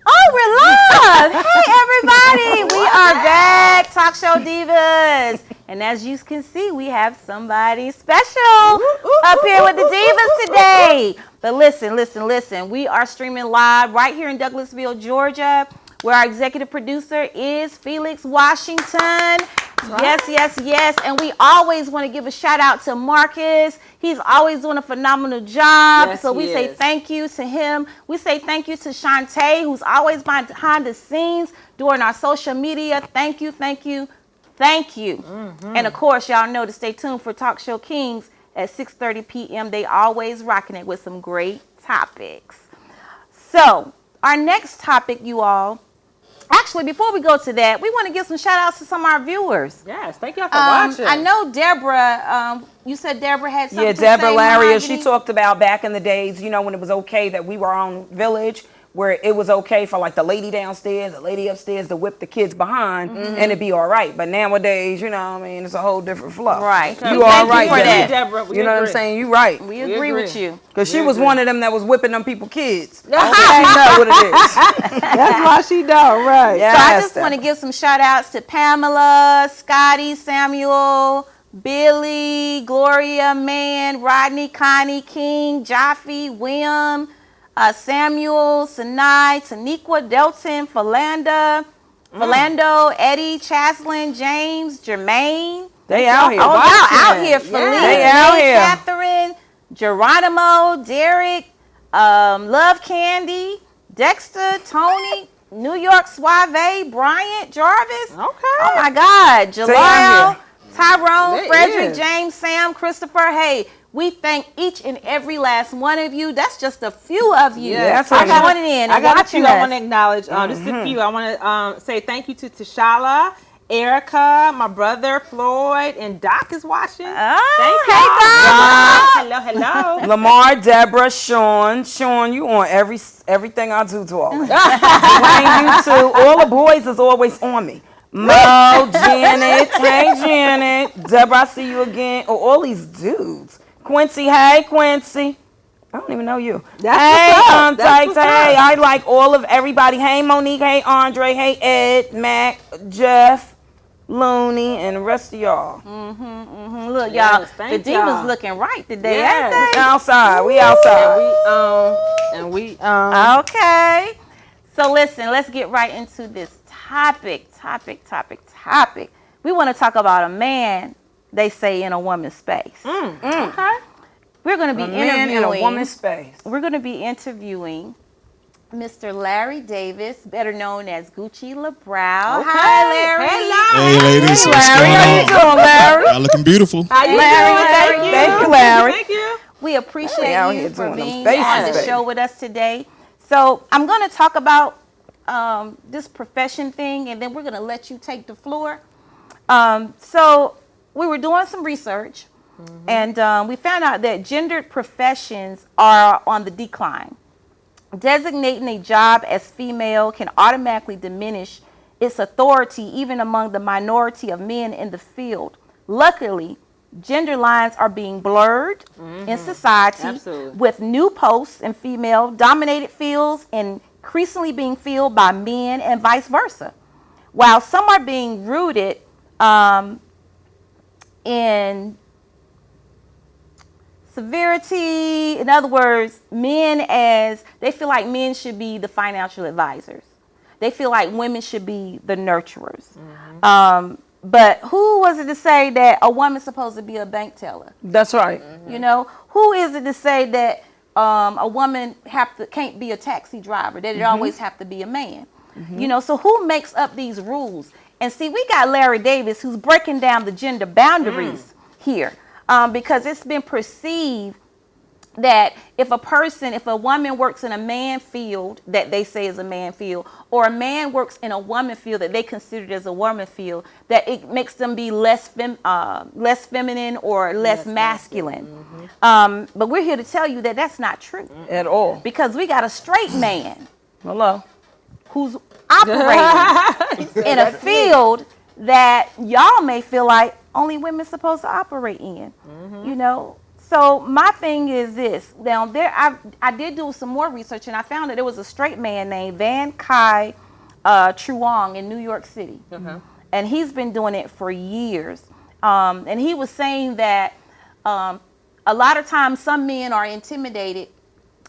Oh, we're live! Hey, everybody! We are back, Talk Show Divas. And as you can see, we have somebody special up here with the Divas today. But listen. We are streaming live right here in Douglasville, Georgia, where our executive producer is Felix Washington. Yes. And we always want to give a shout out to Marcus. He's always doing a phenomenal job. Yes, so we say thank you to him. We say thank you to Shantae, who's always behind the scenes during our social media. Thank you. Mm-hmm. And of course, y'all know to stay tuned for Talk Show Kings at 6:30 p.m. They always rocking it with some great topics. So our next topic, you all. Actually, before we go to that, we want to give some shout outs to some of our viewers. Yes, thank y'all for watching. I know Deborah, you said Deborah had something to say. Yeah, Deborah Laria, she Mahogany? talked about back in the days, when it was okay that we were on Village, where it was okay for like the lady downstairs, the lady upstairs to whip the kids behind and it'd be all right. But nowadays, it's a whole different flow. Right. You all right, for that. Deborah. You know what I'm saying? You right. We agree with you. Because she was one of them that was whipping them people kids. She know what it is. That's why she know, right? Yeah, So I just want to give some shout outs to Pamela, Scotty, Samuel, Billy, Gloria, Man, Rodney, Connie, King, Jaffe, William, Samuel, Sanai, Taniqua, Delton, Philando, Eddie, Chaslin, James, Jermaine. They out here. Oh, y'all out here. Felice, They out here. Catherine, Geronimo, Derek, Love Candy, Dexter, Tony, New York Suave, Bryant, Jarvis. Okay. Oh my God. They out Jalile, here. Tyrone, They Frederick, is. James, Sam, Christopher. Hey, We thank each and every last one of you. That's just a few of you. Yeah, that's I right. joining in and I got a watching few us. I want to acknowledge. This is a few. I want to say thank you to Tashala, Erica, my brother Floyd, and Doc is watching. Oh, Thank hey, you. Hello. Lamar, Deborah, Sean, you on everything I do to always. Dwayne, you too. All the boys is always on me. Mo, Janet, hey Janet, Deborah, I see you again. Oh, all these dudes. Quincy, hey Quincy. I don't even know you. Hey, Tykes, hey, I like all of everybody. Hey Monique, hey Andre, hey Ed, Mac, Jeff, Looney, and the rest of y'all. Look, y'all, the Divas looking right today, ain't they? Outside, we outside. Okay. So listen, let's get right into this topic. We want to talk about a man, they say, in a woman's space. Okay. We're going to be interviewing in a woman's space. We're going to be interviewing Mr. Larry Davis, better known as Gucci LeBrow. Okay. Hi, Larry. Hey, ladies. What's Larry, going how on? you doing, Larry? Y'all looking beautiful. How you Larry, doing? Thank you, Larry. Thank you. We appreciate out you here for doing them being faces, on the baby. show with us today. So I'm going to talk about this profession thing, and then we're going to let you take the floor. So we were doing some research, and we found out that gendered professions are on the decline. Designating a job as female can automatically diminish its authority even among the minority of men in the field. Luckily, gender lines are being blurred in society, with new posts in female-dominated fields increasingly being filled by men and vice versa. While some are being rooted in severity, in other words, they feel like men should be the financial advisors. They feel like women should be the nurturers. But who was it to say that a woman's supposed to be a bank teller? That's right. You know, who is it to say that a woman can't be a taxi driver, that it always have to be a man? You know, so who makes up these rules? And see, we got Larry Davis, who's breaking down the gender boundaries here, because it's been perceived that if a woman works in a man field that they say is a man field, or a man works in a woman field that they consider as a woman field, that it makes them be less feminine or less masculine. But we're here to tell you that that's not true At all. because we got a straight man Hello. who's operating in a field that y'all may feel like only women's supposed to operate in. You know. So my thing is this. Now I did do some more research, and I found that there was a straight man named Van Kai Truong in New York City, and he's been doing it for years. And he was saying that a lot of times some men are intimidated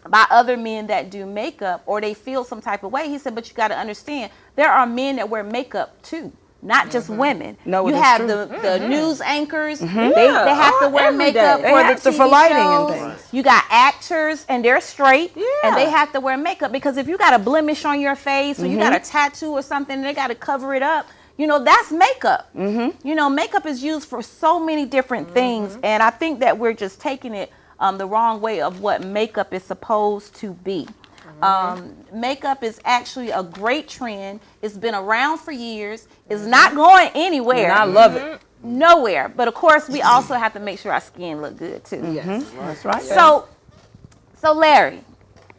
by other men that do makeup, or they feel some type of way. He said, but you got to understand, there are men that wear makeup too. Not just women. No, you it is have true. the news anchors. They have to wear makeup They for have the to TV for lighting shows. and things. You got actors, and they're straight, and they have to wear makeup because if you got a blemish on your face or you got a tattoo or something, they got to cover it up. You know, that's makeup. You know, makeup is used for so many different things, and I think that we're just taking it the wrong way of what makeup is supposed to be. Makeup is actually a great trend. It's been around for years. It's not going anywhere. And I love it. Nowhere. But of course, we also have to make sure our skin look good too. That's right. So Larry,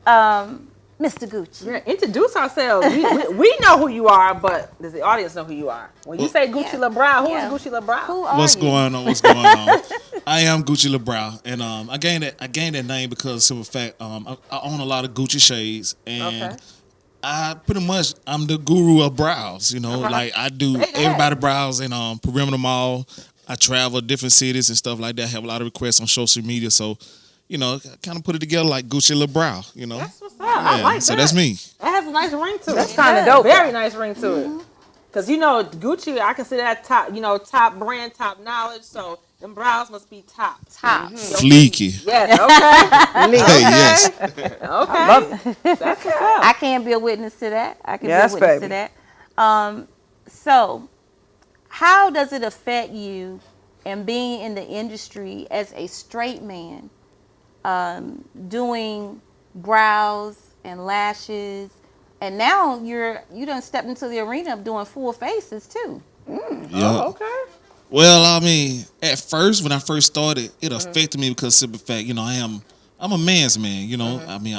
Mr. Gucci. Yeah, introduce ourselves. We know who you are, but does the audience know who you are? When you say Gucci LeBrow, who is Gucci LeBrow? Who are What's you? going on? What's going on? I am Gucci LeBrow, and I gained that name because of the simple fact I own a lot of Gucci shades, and I'm the guru of brows. You know, like I do everybody brows in Perimeter Mall. I travel different cities and stuff like that. I have a lot of requests on social media, so you know, kind of put it together like Gucci LeBrow. You know, That's what's up. I like that. So that's me. That has a nice ring to it. That's kinda dope. Very nice ring to it. Because, you know, Gucci, I consider that top, top brand, top knowledge. So them brows must be top. Fleeky. Yes, okay. Hey, yes. Okay. That's what's up. I can be a witness to that. I can Yes, be a witness baby. to that. So how does it affect you and being in the industry as a straight man, doing brows and lashes, and now you done stepped into the arena of doing full faces too. Yeah. Okay. Well, I mean, at first, when I first started, it affected me because simple fact, I'm a man's man, I mean,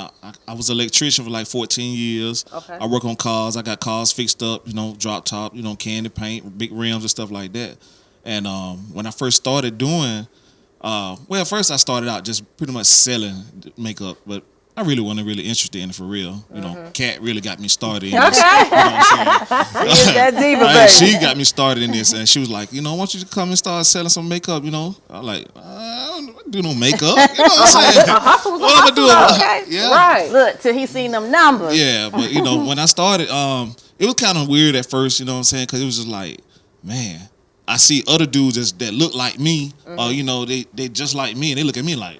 I was an electrician for like 14 years. Okay. I work on cars. I got cars fixed up, drop top, candy paint, big rims and stuff like that. And when I first started doing, first I started out just pretty much selling makeup, but I really wasn't really interested in it for real. Kat really got me started in this. Okay. You know what I'm saying? She is that diva, baby. She got me started in this, and she was like, I want you to come and start selling some makeup, I'm like, I don't do no makeup. You know what I'm saying? A hustle was a What I'm hustle, gonna do? okay. Yeah. Right. Look till he seen them numbers. Yeah, but when I started, it was kind of weird at first, you know what I'm saying? Because it was just like, man, I see other dudes that look like me, or they just like me, and they look at me like,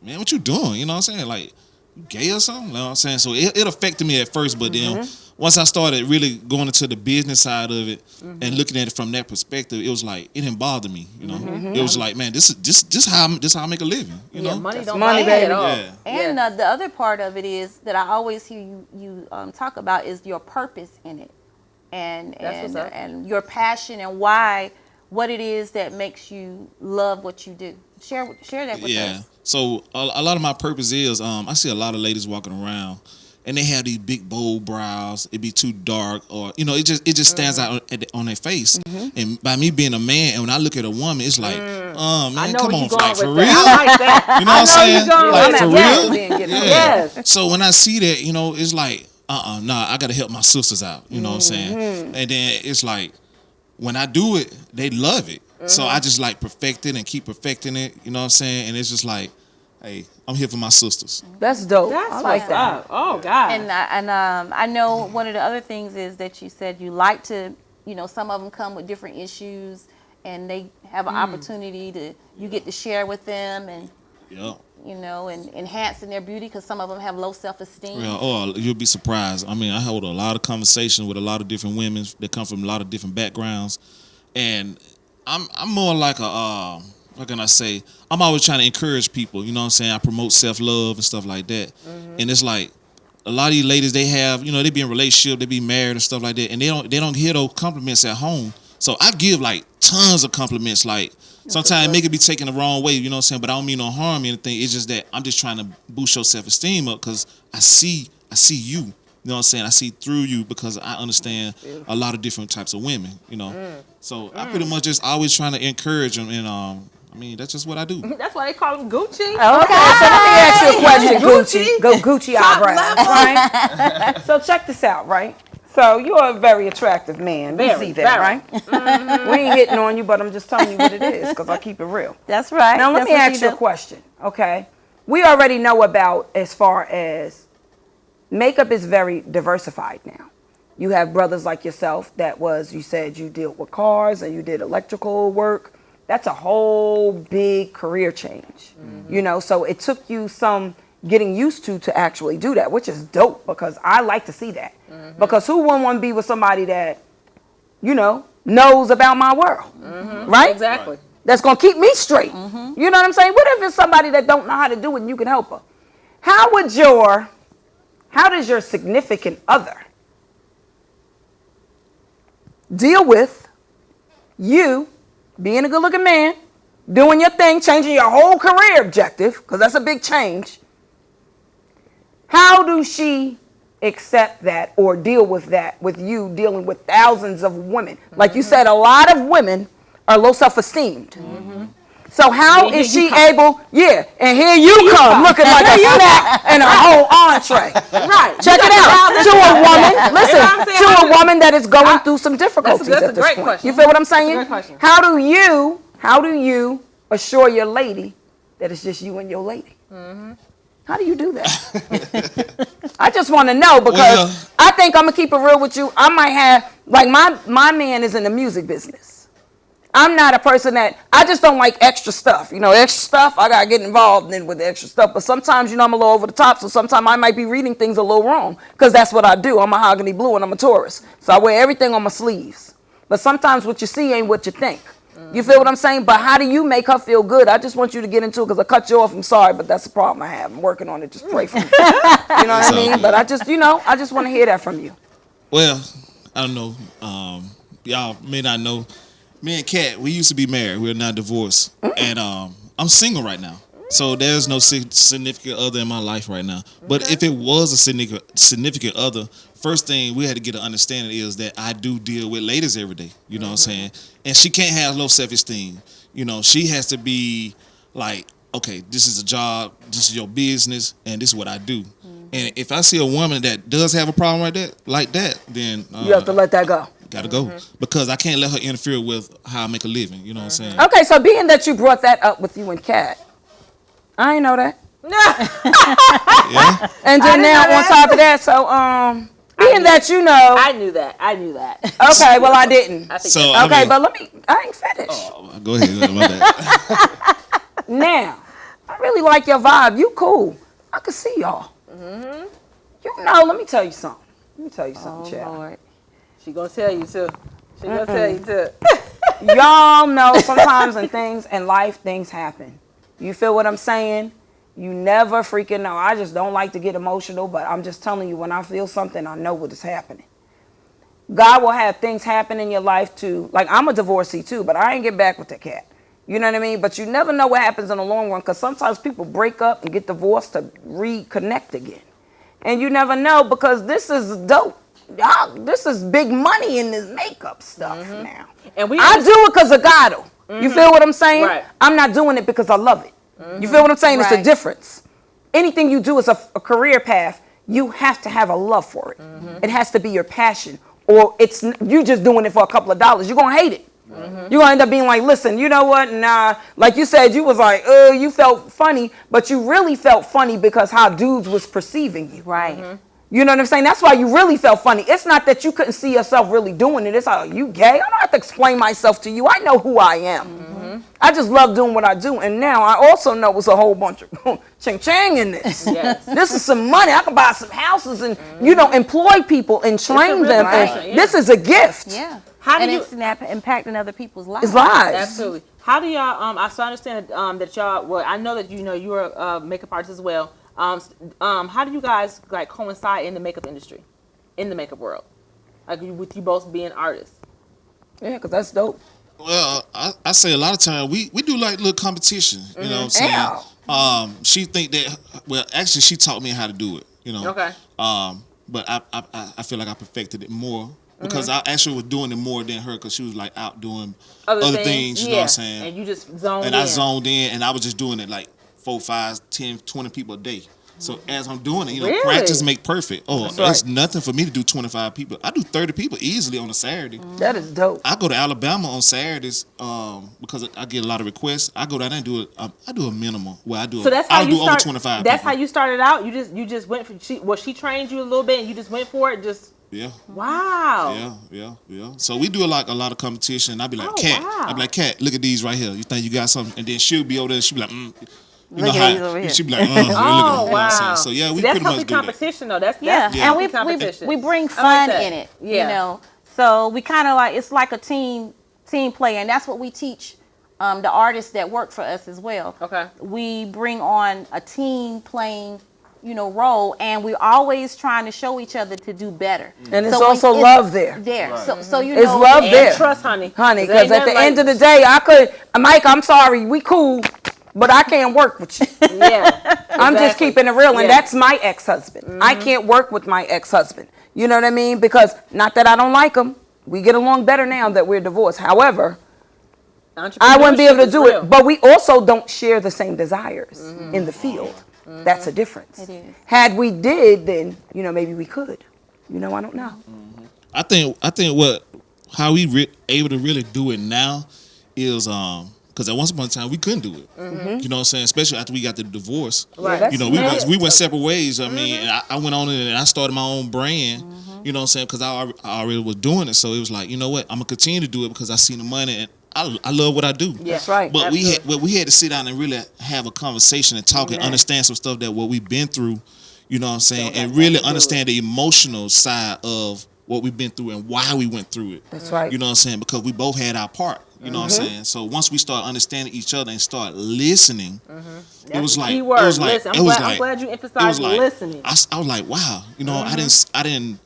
man, what you doing? You know what I'm saying? Like, you gay or something? You know what I'm saying? So it affected me at first, but then once I started really going into the business side of it and looking at it from that perspective, it was like it didn't bother me. It was like, man, this how I make a living. You know, Money don't money, buy it baby. at all. Yeah. And the other part of it is that I always hear you talk about is your purpose in it, That's what's up. and your passion and what it is that makes you love what you do. Share that with us. So a lot of my purpose is I see a lot of ladies walking around and they have these big bold brows. It be too dark, or it just stands out on their face. And by me being a man, and when I look at a woman, it's like, man, I know come where on, you going like for with real. that. I like that. You know what I'm saying? Like for real. Yes. So when I see that, it's like, nah, I gotta help my sisters out. You know what I'm saying? And then it's like, when I do it, they love it. So I just like perfect it and keep perfecting it. You know what I'm saying? And it's just like, hey, I'm here for my sisters. That's dope. That's I like what's that. up. Oh God. And I know one of the other things is that you said you like to, some of them come with different issues, and they have an opportunity you get to share with them and, and enhancing their beauty, because some of them have low self-esteem. Yeah, you'll be surprised. I mean, I hold a lot of conversation with a lot of different women that come from a lot of different backgrounds, and I'm more like a what can I say? I'm always trying to encourage people. You know what I'm saying? I promote self-love and stuff like that. And it's like a lot of these ladies, they have, they be in a relationship, they be married and stuff like that, and they don't hear those compliments at home. So I give like tons of compliments. Like sometimes it can be taken the wrong way, you know what I'm saying? But I don't mean no harm or anything. It's just that I'm just trying to boost your self-esteem up, because I see you. You know what I'm saying? I see through you, because I understand a lot of different types of women, So I pretty much just always trying to encourage them, and I mean, that's just what I do. That's why they call him Gucci. Okay, so let me ask you a question, Gucci. Go Gucci eyebrows, right? So check this out, right? So you're a very attractive man. We see that, right? We ain't hitting on you, but I'm just telling you what it is, because I keep it real. That's right. Now let me ask you a question, okay? We already know about, as far as makeup is very diversified now. You have brothers like yourself you said you deal with cars and you did electrical work. That's a whole big career change, so it took you some getting used to actually do that, which is dope, because I like to see that. Because who wouldn't want to be with somebody that, knows about my world, right? Exactly. That's going to keep me straight. You know what I'm saying? What if it's somebody that don't know how to do it and you can help her? How does your significant other deal with you being a good-looking man, doing your thing, changing your whole career objective, because that's a big change? How do she accept that or deal with that, with you dealing with thousands of women? Like you said, a lot of women are low self-esteemed. So how is she able? Yeah, and here you come looking like a snack and a whole entree. Right. Check it out. To a woman, listen, to a woman that is going through some difficulties that's at a this great point. question. You feel what I'm saying? That's a great question. How do you assure your lady that it's just you and your lady? How do you do that? I just want to know, because I think I'm gonna keep it real with you. I might have, like, my man is in the music business. I'm not a person I just don't like extra stuff. Extra stuff, I got to get involved in with the extra stuff. But sometimes, I'm a little over the top. So sometimes I might be reading things a little wrong, because that's what I do. I'm mahogany blue and I'm a Taurus. So I wear everything on my sleeves. But sometimes what you see ain't what you think. You feel what I'm saying? But how do you make her feel good? I just want you to get into it because I cut you off. I'm sorry, but that's the problem I have. I'm working on it. Just pray for me. You know what I mean? But I just want to hear that from you. Well, I don't know. Y'all may not know. Me and Kat, we used to be married. We're now divorced. And I'm single right now. So there's no significant other in my life right now. But if it was a significant other, first thing we had to get an understanding is that I do deal with ladies every day. You know what I'm saying? And she can't have low self-esteem. You know, she has to be like, okay, this is a job, this is your business, and this is what I do. And if I see a woman that does have a problem like that, then you have to let that go. Gotta go. Because I can't let her interfere with how I make a living. You know what I'm saying? Okay, so being that you brought that up with you and Kat, I ain't know that. Yeah. And then now on top of that, so being that you know, I knew that. Okay, well I didn't. So okay, but I ain't finished. Oh, go ahead. My bad. Now, I really like your vibe. You cool. I can see y'all. You know, let me tell you something. Child. Lord. She gonna tell you too. Y'all know sometimes in life things happen. You feel what I'm saying? You never freaking know. I just don't like to get emotional, but I'm just telling you, when I feel something, I know what is happening. God will have things happen in your life too. Like, I'm a divorcee too, but I ain't get back with the cat. You know what I mean? But you never know what happens in the long run, because sometimes people break up and get divorced to reconnect again. And you never know, because this is dope. Y'all, this is big money in this makeup stuff now. And I do it because of God. You feel what I'm saying? Right. I'm not doing it because I love it. You feel what I'm saying? Right. It's a difference. Anything you do is a career path. You have to have a love for it. It has to be your passion, or it's you just doing it for a couple of dollars. You're gonna hate it. You're gonna end up being like, listen, you know what? Nah, like you said, you was like, you felt funny, but you really felt funny because how dudes was perceiving you. Right. You know what I'm saying? That's why you really felt funny. It's not that you couldn't see yourself really doing it. It's like, you gay? I don't have to explain myself to you. I know who I am. I just love doing what I do. And now I also know it's a whole bunch of ching-chang in this. Yes. This is some money. I can buy some houses and, employ people and train them. And this is a gift. Yeah. It's impacting other people's lives. It's lives. Absolutely. How do y'all, I so understand that y'all, well, I know that you're a makeup artist as well. How do you guys like coincide in the makeup industry, in the makeup world, like with you both being artists? Yeah, because that's dope. Well, I say a lot of times we do like little competition. You know what I'm saying? She think that. Well, actually, she taught me how to do it. You know. Okay. But I feel like I perfected it more because I actually was doing it more than her, because she was like out doing other things. You know what I'm saying? And you just zoned in. And I zoned in, and I was just doing it like 4, 5, 10, 20 people a day. So as I'm doing it, practice make perfect. Oh, that's nothing for me to do 25 people. I do 30 people easily on a Saturday. That is dope. I go to Alabama on Saturdays because I get a lot of requests. I go down there and do it. I do a minimum. Well, I do. So that's how you over 25. That's how you started out. You just went for. She trained you a little bit, and you just went for it. Yeah. Wow. Yeah. So we do a lot of competition. And I'd be like, Kat. I'd be like, Kat, look at these right here. You think you got something? And then she'll be over there. She'll be like, You know how she'd be like, oh, wow. So yeah, we that's pretty much do competition that. though. That's and we bring fun in it. You know, so we kind of like, it's like a team play, and that's what we teach the artists that work for us as well. Okay, we bring on a team playing, role, and we're always trying to show each other to do better. And it's also love there. Right. So it's love there. Trust, honey. Because at the end of the day, Mike, I'm sorry, we cool. But I can't work with you. Yeah. I'm just keeping it real. And that's my ex-husband. I can't work with my ex-husband. You know what I mean? Because not that I don't like him. We get along better now that we're divorced. However, I wouldn't be able to do it. But we also don't share the same desires in the field. That's a difference. It is. Had we did, then, maybe we could. I don't know. I think how we able to really do it now is because at once upon a time we couldn't do it. You know what I'm saying? Especially after we got the divorce. Right. We went separate ways. I mean, and I went on and I started my own brand. You know what I'm saying? Because I already was doing it. So it was like, you know what? I'm gonna continue to do it because I see the money and I love what I do. Yeah. That's right. But we had to sit down and really have a conversation and talk and understand some stuff that what we've been through. You know what I'm saying? And really understand the emotional side of what we've been through and why we went through it. That's right. You know what I'm saying? Because we both had our part. You know what I'm saying? So once we start understanding each other and start listening, it was like, Listen, I'm glad you emphasized listening. I was like, wow, you know, I didn't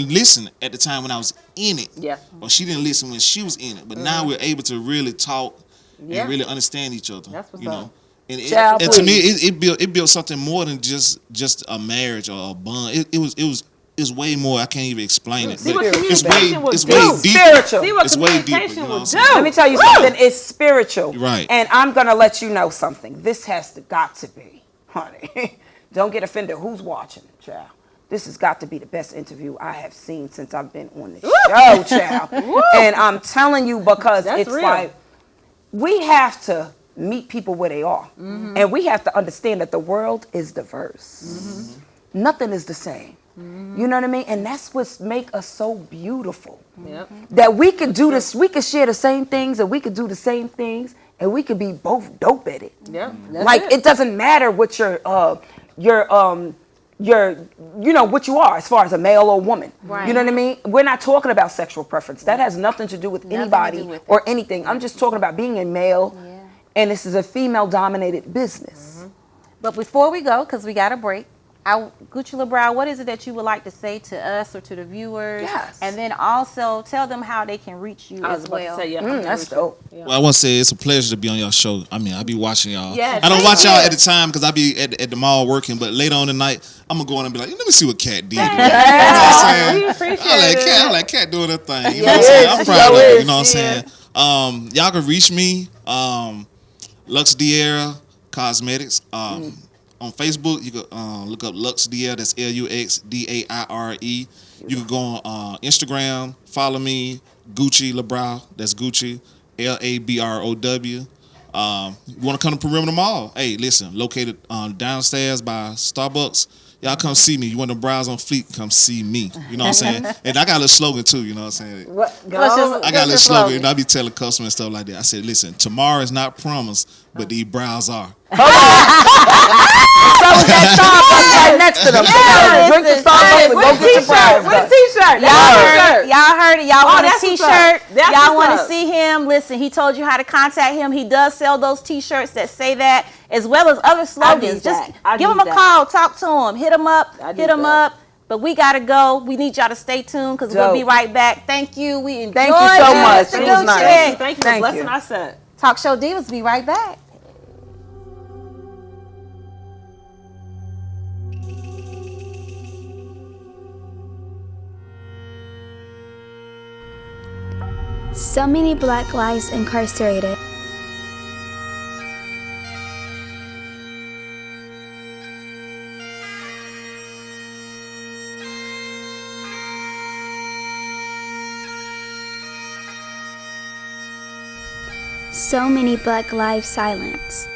listen at the time when I was in it. Yeah. Or she didn't listen when she was in it. But now we're able to really talk and really understand each other. That's what's you up. know. And to me, it built something more than just a marriage or a bond. It's way more. I can't even explain it. See But what communication will it's do. way deeper. Spiritual. See what It's way deeper. communication You know will what do. I'm saying? Let me tell you something. It's spiritual. Right. And I'm going to let you know something. This has got to be, honey. Don't get offended. Who's watching, child? This has got to be the best interview I have seen since I've been on the show, child. And I'm telling you because That's it's real. like we have to meet people where they are. And we have to understand that the world is diverse. Nothing is the same. You know what I mean? And that's what makes us so beautiful. Yep. That we could do this, we could share the same things and we could do the same things and we could be both dope at it. Yep. Like it doesn't matter what your you know what you are as far as a male or woman. Right. You know what I mean? We're not talking about sexual preference. That has nothing to do with anybody with it. or anything. I'm just talking about being a male and this is a female dominated business. But before we go, because we got a break, Gucci LeBrow, what is it that you would like to say to us or to the viewers? Yes. And then also tell them how they can reach you I was as about well. to say, That's dope. Well, I want to say it's a pleasure to be on your show. I mean, I be watching y'all. Yes, I don't thank watch y'all you. at the time because I be at the mall working, but later on tonight, I'm going to go in and be like, let me see what Kat did. You know what I'm saying? We appreciate I it. like Kat doing her thing. You know what I'm saying? I'm proud of it. You know what I'm saying? Y'all can reach me, Lux Diera Cosmetics. On Facebook, you can look up Lux Diera. That's LuxDaire. You can go on Instagram, follow me, Gucci LeBrow. That's Gucci, LABROW. You want to come to Perimeter Mall? Hey, listen, located downstairs by Starbucks. Y'all come see me. You want to browse on Fleet? Come see me. You know what I'm saying? And I got a little slogan too. You know what I'm saying? I got a little slogan. And I be telling customers and stuff like that. I said, listen, tomorrow is not promised, but these brows are. So is that Starbucks right next to them. Drink the Starbucks and go get your brows With a done. t-shirt. Y'all heard it. Y'all want a that's what's t-shirt. up. That's Y'all what's want to up. see him. Listen, he told you how to contact him. He does sell those t-shirts that say that, as well as other slogans. Just I give need him a that. call. Talk to him. Hit him up. I need Hit him that. up. But we got to go. We need y'all to stay tuned because we'll Dope. be right back. Thank you. We enjoyed Thank you so it, much. Mr. It was Gucci. nice. Thank you for Thank blessing you. our set. Talk Show Divas. Be right back. So many Black lives incarcerated. So many Black lives silenced.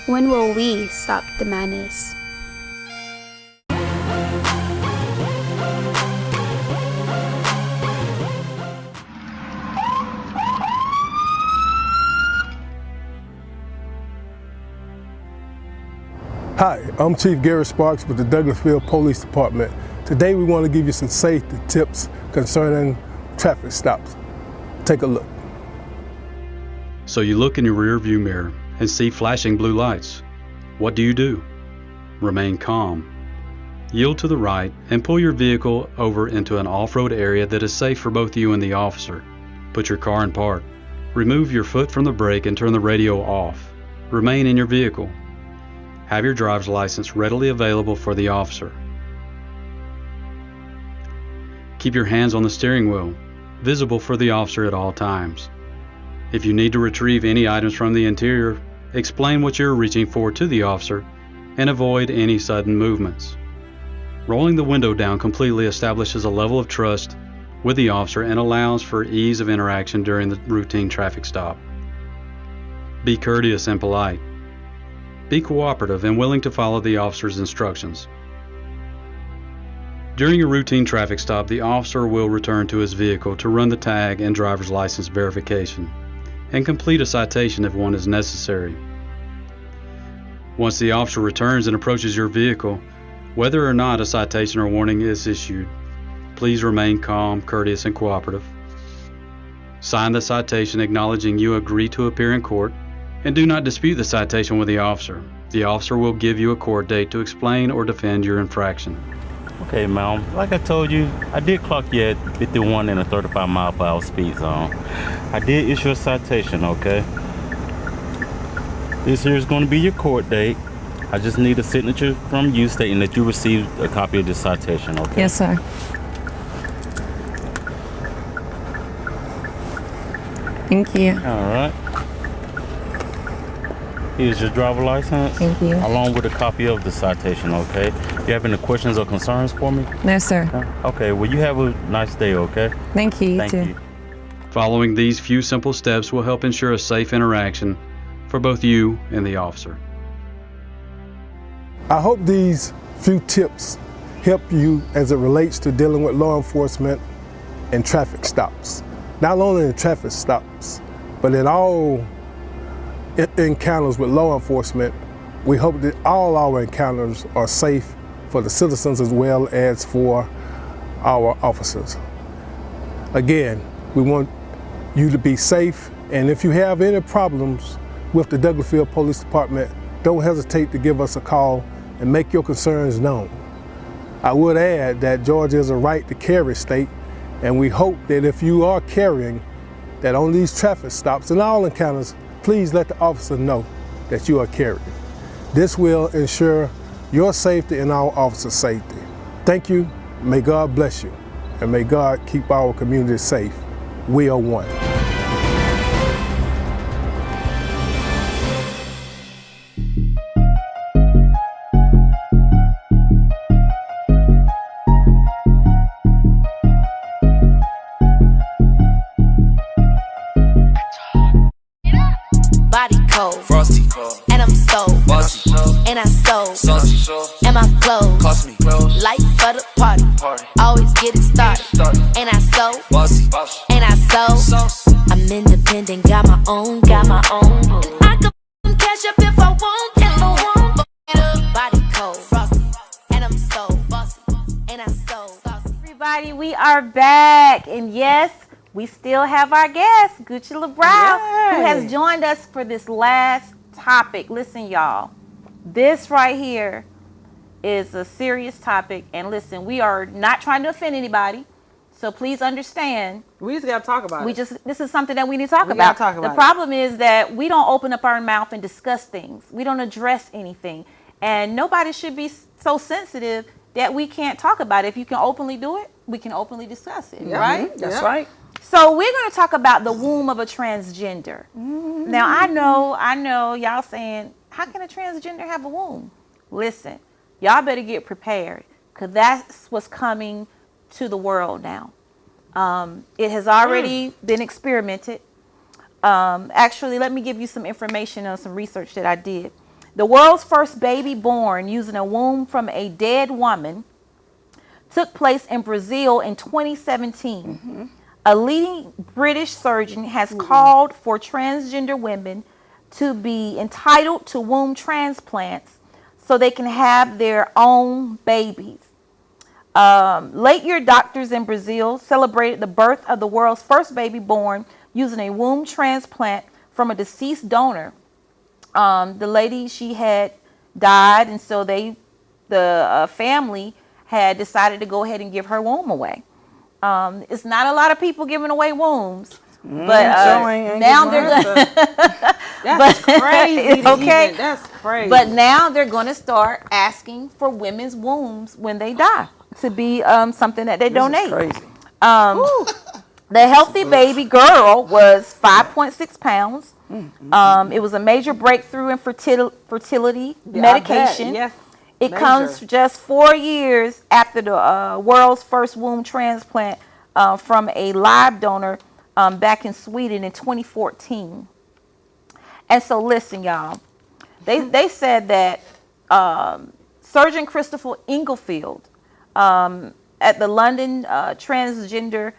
When will we stop the madness? Hi, I'm Chief Gary Sparks with the Douglasville Police Department. Today we want to give you some safety tips concerning traffic stops. Take a look. So you look in your rear view mirror and see flashing blue lights. What do? Remain calm. Yield to the right and pull your vehicle over into an off-road area that is safe for both you and the officer. Put your car in park. Remove your foot from the brake and turn the radio off. Remain in your vehicle. Have your driver's license readily available for the officer. Keep your hands on the steering wheel, visible for the officer at all times. If you need to retrieve any items from the interior, explain what you're reaching for to the officer and avoid any sudden movements. Rolling the window down completely establishes a level of trust with the officer and allows for ease of interaction during the routine traffic stop. Be courteous and polite. Be cooperative and willing to follow the officer's instructions. During a routine traffic stop, the officer will return to his vehicle to run the tag and driver's license verification and complete a citation if one is necessary. Once the officer returns and approaches your vehicle, whether or not a citation or warning is issued, please remain calm, courteous, and cooperative. Sign the citation acknowledging you agree to appear in court, and do not dispute the citation with the officer. The officer will give you a court date to explain or defend your infraction. Okay, ma'am. Like I told you, I did clock you at 51 in a 35 mile per hour speed zone. I did issue a citation, okay? This here is going to be your court date. I just need a signature from you stating that you received a copy of this citation, okay? Yes, sir. Thank you. All right. Here's your driver license. Thank you. Along with a copy of the citation, okay? Do you have any questions or concerns for me? No, sir. Okay, well, you have a nice day, okay? Thank you. Thank too. you. Following these few simple steps will help ensure a safe interaction for both you and the officer. I hope these few tips help you as it relates to dealing with law enforcement and traffic stops. Not only in traffic stops, but in all encounters with law enforcement. We hope that all our encounters are safe for the citizens as well as for our officers. Again, we want you to be safe, and if you have any problems with the Douglasville Police Department, don't hesitate to give us a call and make your concerns known. I would add that Georgia is a right to carry state, and we hope that if you are carrying, that on these traffic stops and all encounters, please let the officer know that you are carrying. This will ensure your safety and our officers' safety. Thank you, may God bless you, and may God keep our community safe. We are one. Body cold, frosty, and I'm so bossy, and I so saucy, and my clothes cost me light for the party. Always get it started, and I so bossy, and I so I'm independent, got my own. And I can cash up if I want. Body cold, frosty, and I'm so bossy, and I so saucy. Everybody, we are back, and yes, we still have our guest, Gucci LeBrow, who has joined us for this last topic. Listen, y'all, this right here is a serious topic. And listen, we are not trying to offend anybody, so please understand. We just got to talk about it. This is something that we need to talk We about. gotta talk about the problem is that we don't open up our mouth and discuss things. We don't address anything. And nobody should be so sensitive that we can't talk about it. If you can openly do it, we can openly discuss it, right? That's right. So we're going to talk about the womb of a transgender. Now, I know y'all saying, how can a transgender have a womb? Listen, y'all better get prepared, because that's what's coming to the world now. It has already been experimented. Actually, let me give you some information on some research that I did. The world's first baby born using a womb from a dead woman took place in Brazil in 2017. A leading British surgeon has called for transgender women to be entitled to womb transplants so they can have their own babies. Late year doctors in Brazil celebrated the birth of the world's first baby born using a womb transplant from a deceased donor. The lady, she had died, and so the family had decided to go ahead and give her womb away. It's not a lot of people giving away wombs, but now they're that's crazy. Okay, that's crazy. But now they're going to start asking for women's wombs when they die to be something that they donate. Crazy. The healthy baby girl was 5.6 pounds. It was a major breakthrough in fertility medication. Yes. It comes just 4 years after the world's first womb transplant from a live donor back in Sweden in 2014. And so listen, y'all. They said that Surgeon Christopher Inglefield at the London Transgender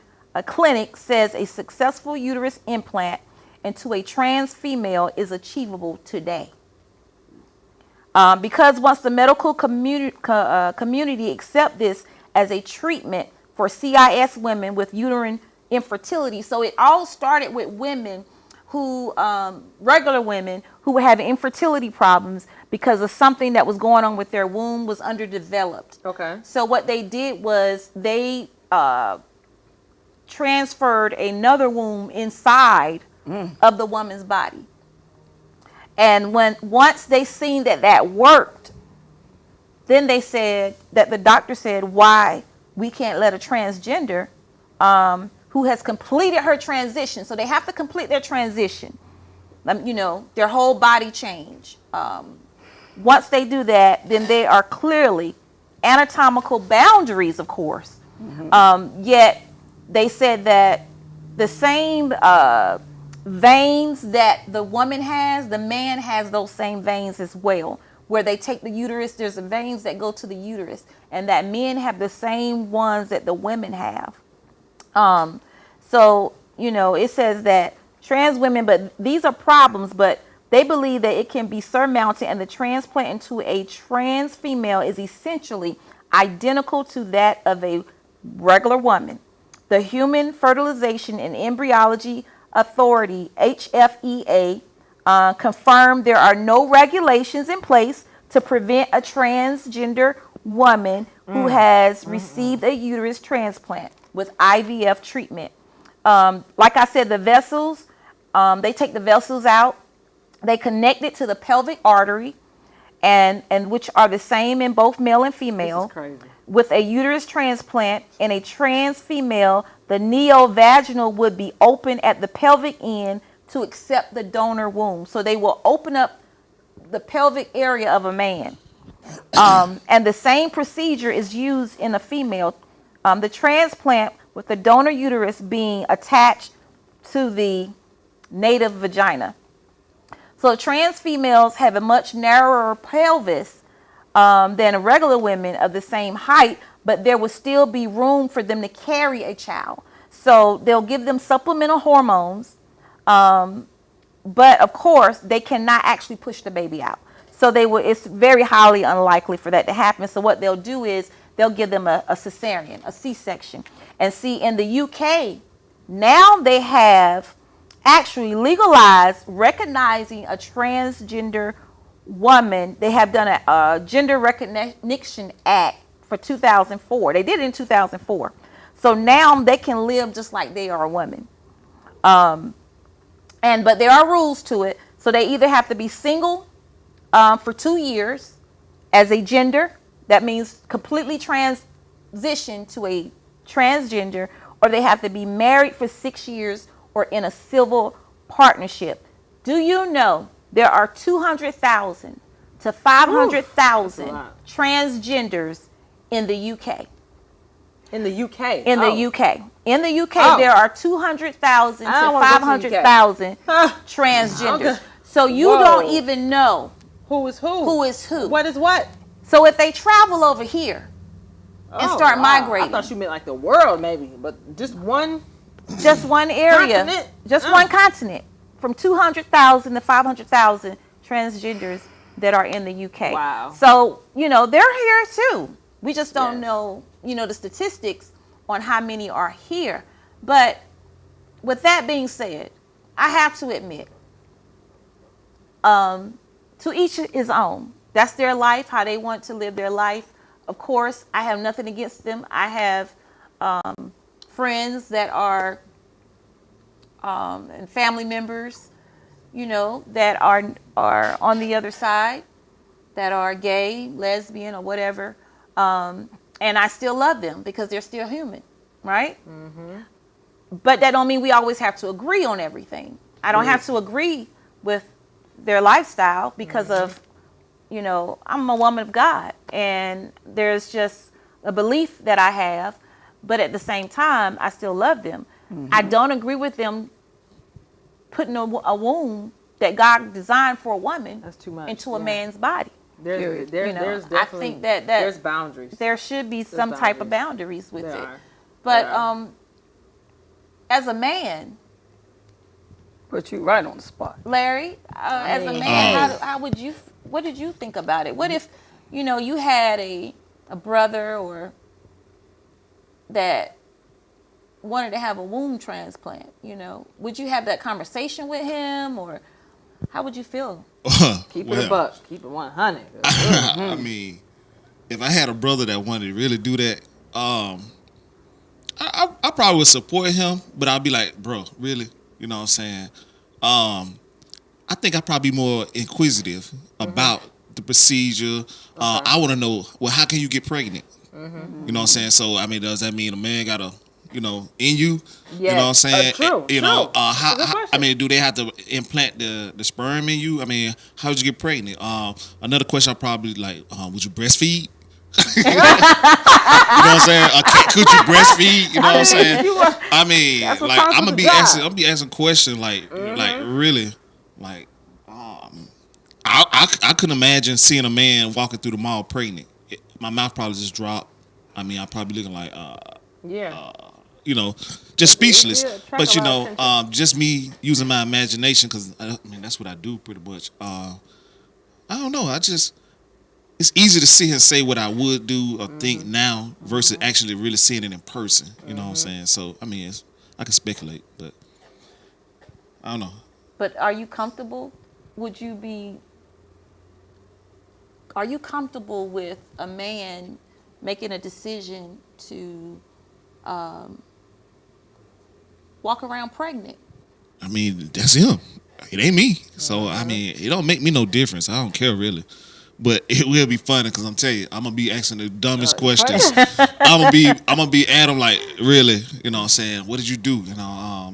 Clinic says a successful uterus implant into a trans female is achievable today. Because once the medical community accept this as a treatment for CIS women with uterine infertility. So it all started with women who, regular women who were having infertility problems because of something that was going on with their womb was underdeveloped. Okay. So what they did was they transferred another womb inside of the woman's body. And once they seen that worked, then they said that the doctor said, why we can't let a transgender who has completed her transition. So they have to complete their transition, their whole body change. Once they do that, then they are clearly anatomical boundaries, of course. Yet they said that the same veins that the woman has, the man has those same veins as well. Where they take the uterus, there's veins that go to the uterus, and that men have the same ones that the women have. So, it says that trans women, but these are problems, but they believe that it can be surmounted, and the transplant into a trans female is essentially identical to that of a regular woman. The Human Fertilization and Embryology Authority, HFEA, confirmed there are no regulations in place to prevent a transgender woman who has received a uterus transplant with IVF treatment. Like I said, the vessels, they take the vessels out, they connect it to the pelvic artery, and which are the same in both male and female. This is crazy. With a uterus transplant in a trans female, the neovaginal would be open at the pelvic end to accept the donor womb. So they will open up the pelvic area of a man. And the same procedure is used in a female. The transplant with the donor uterus being attached to the native vagina. So trans females have a much narrower pelvis than regular women of the same height, but there will still be room for them to carry a child. So they'll give them supplemental hormones, but of course they cannot actually push the baby out. So it's very highly unlikely for that to happen. So what they'll do is they'll give them a cesarean, a C-section. And see, in the UK, now they have actually legalized recognizing a transgender woman. They have done a Gender Recognition Act for 2004. They did it in 2004. So now they can live just like they are a woman. But there are rules to it. So they either have to be single for 2 years as a gender, that means completely transition to a transgender, or they have to be married for 6 years or in a civil partnership. Do you know there are 200,000 to 500,000 transgenders in the UK? In the UK? In the UK. In the UK, there are 200,000 to 500,000 transgenders. Okay. So you don't even know who is who. Who is who. What is what? So if they travel over here and start migrating. I thought you meant like the world maybe, but just one area. Continent? Just one continent. From 200,000 to 500,000 transgenders that are in the UK. Wow. So, they're here too. We just don't know, the statistics on how many are here. But with that being said, I have to admit, to each his own. That's their life, how they want to live their life. Of course, I have nothing against them. I have friends that are and family members, that are on the other side, that are gay, lesbian, or whatever. And I still love them because they're still human, right? Mm-hmm. But that don't mean we always have to agree on everything. I don't have to agree with their lifestyle because of, I'm a woman of God, and there's just a belief that I have, but at the same time, I still love them. Mm-hmm. I don't agree with them putting a womb that God designed for a woman That's too much. into a man's body. There's definitely, I think that there's boundaries. There should be some type of boundaries with it. Are. But as a man, put you right on the spot, Larry. As a man, how would you? What did you think about it? What if, you had a brother or that wanted to have a womb transplant? Would you have that conversation with him, or how would you feel? Keep it a buck. Keep it 100. I mean, if I had a brother that wanted to really do that, I probably would support him, but I'd be like, bro, really? You know what I'm saying? I think I'd probably be more inquisitive about the procedure. I want to know, well, how can you get pregnant? You know what I'm saying? So, I mean, does that mean a man got to, in you? Yes. You know what I'm saying? True. How I mean, do they have to implant the sperm in you? I mean, how would you get pregnant? Another question I probably like, would you breastfeed? You know what I'm saying? Could you breastfeed? You know what I'm saying? I mean, like I'm gonna be asking questions like really, like I couldn't imagine seeing a man walking through the mall pregnant. My mouth probably just dropped. I mean, I'm probably looking like just speechless. But just me using my imagination, because I mean that's what I do pretty much. I don't know. It's easy to sit here and say what I would do or think now versus actually really seeing it in person. You know what I'm saying? So I mean, I can speculate, but I don't know. But are you comfortable? Are you comfortable with a man making a decision to walk around pregnant? I mean, that's him. It ain't me. So I mean, it don't make me no difference. I don't care really. But it will be funny because I'm telling you, I'm gonna be asking the dumbest questions. I'm gonna be at him like, really, you know what I'm saying? What did you do? I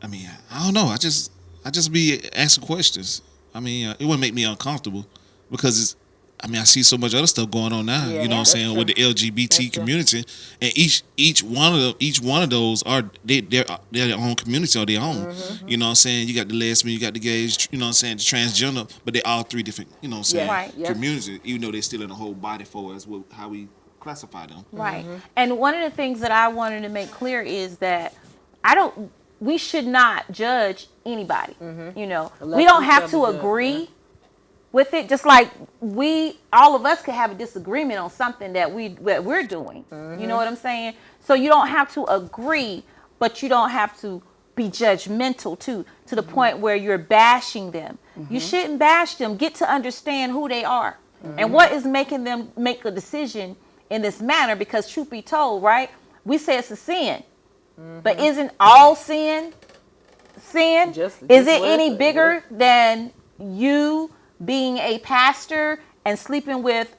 mean, I don't know. I just be asking questions. I mean, it wouldn't make me uncomfortable because I see so much other stuff going on now. You know what I'm saying, with the LGBT community, and each one of those are their own community or their own. You know what I'm saying? You got the lesbian, you got the gays, you know what I'm saying, the transgender, but they all three different, you know what I'm saying, communities, even though they're still in the whole body for us, how we classify them. Right. And one of the things that I wanted to make clear is that we should not judge anybody. We don't have to agree with it, just like all of us could have a disagreement on something that we're doing. You know what I'm saying? So you don't have to agree, but you don't have to be judgmental to the point where you're bashing them. You shouldn't bash them. Get to understand who they are and what is making them make a decision in this manner. Because truth be told, right? We say it's a sin, but isn't all sin? Is it any bigger than you being a pastor and sleeping with